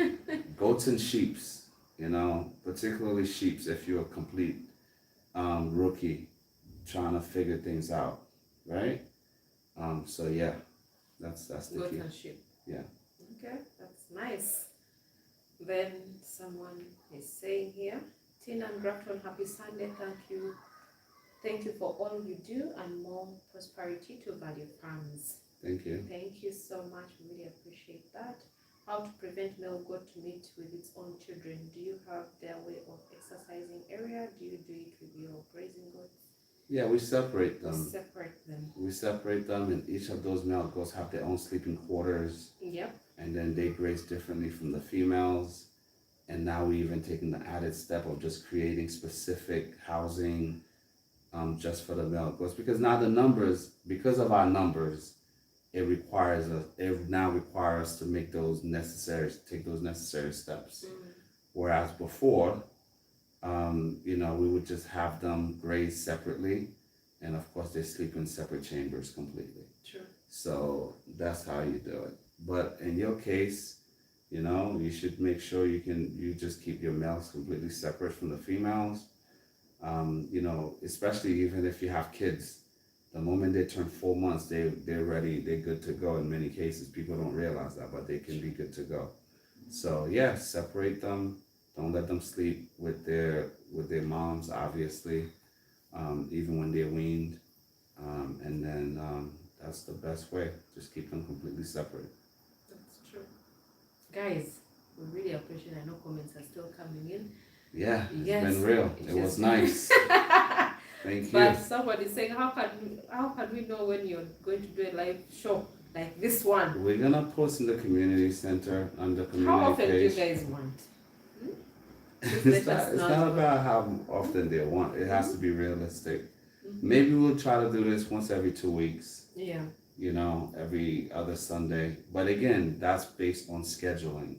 Goats and sheeps, particularly sheeps if you're a complete rookie trying to figure things out, right? So yeah, that's the Goat key. and sheep. Yeah. Okay, that's nice. Then someone is saying here, Tina and Grafton, happy Sunday. Thank you for all you do and more prosperity to Value Farms. Thank you. Thank you so much. We really appreciate that. How to prevent male goat to mate with its own children? Do you have their way of exercising area? Do you do it with your grazing goats? Yeah, we separate them. We separate them, and each of those male goats have their own sleeping quarters. Yep. And then they graze differently from the females. And now we even taking the added step of just creating specific housing just for the male goats, because now because of our numbers, it now requires us to take those necessary steps. Whereas before, we would just have them graze separately, and of course they sleep in separate chambers completely. True. So that's how you do it. But in your case, you should make sure you just keep your males completely separate from the females. Especially even if you have kids, the moment they turn 4 months, they're ready, they're good to go. In many cases, people don't realize that, but they can be good to go. So yeah, separate them. Don't let them sleep with their moms, obviously, even when they're weaned. And then that's the best way. Just keep them completely separate. That's true. Guys, we really appreciate it. I know comments are still coming in. Yeah, yes, it's been real. It was nice. Thank you. But somebody's saying, how can we know when you're going to do a live show like this one? We're gonna post in the community center on the community How often page. do you guys want? It's not about how often they want. It has to be realistic. Maybe we'll try to do this once every 2 weeks. Yeah. Every other Sunday. But again, that's based on scheduling.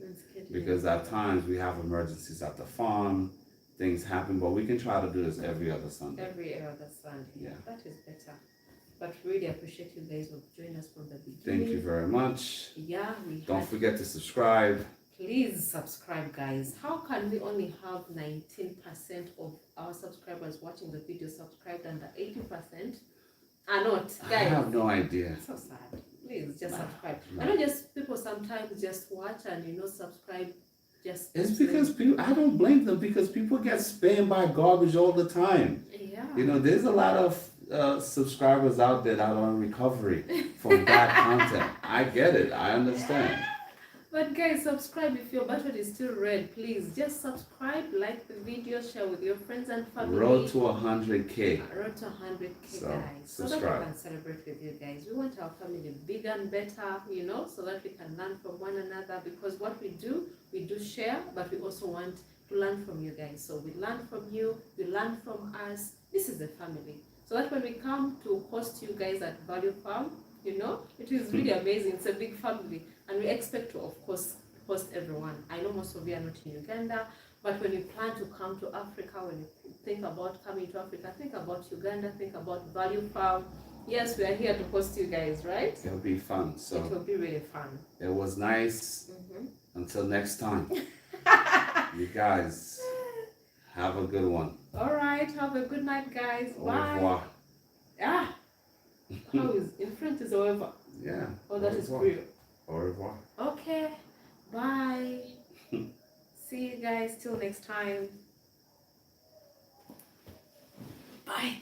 Because at times we have emergencies at the farm, things happen, but we can try to do this every other Sunday. Every other Sunday. Yeah. That is better. But really appreciate you guys for joining us from the beginning. Thank you very much. Yeah, don't forget to subscribe. Please subscribe, guys. How can we only have 19% of our subscribers watching the video subscribed and the 80% are not? Guys, I have no idea. So sad. Please just subscribe. I know just people sometimes just watch and subscribe. It's because people. I don't blame them, because people get spammed by garbage all the time. Yeah. There's a lot of subscribers out there that are in recovery from bad content. I get it. I understand. But guys, subscribe. If your button is still red, please just subscribe, like the video, share with your friends and family. Road to 100K. Road to 100K, so, guys. subscribe. So that we can celebrate with you guys. We want our family bigger and better, so that we can learn from one another. Because what we do share, but we also want to learn from you guys. So we learn from you, you learn from us. This is a family. So that when we come to host you guys at Value Farm, it is really amazing. It's a big family, and we expect to, of course, host everyone. I know most of you are not in Uganda, but when you plan to come to Africa, when you think about coming to Africa, think about Uganda, think about Value Farm. Yes, we are here to host you guys, right? It'll be fun. So it will be really fun. It was nice. Until next time, you guys have a good one. All right, have a good night, guys. Au Bye. revoir. Ah. How is in front is over? Yeah. Oh, that is real. Au revoir. Okay. Bye. See you guys till next time. Bye.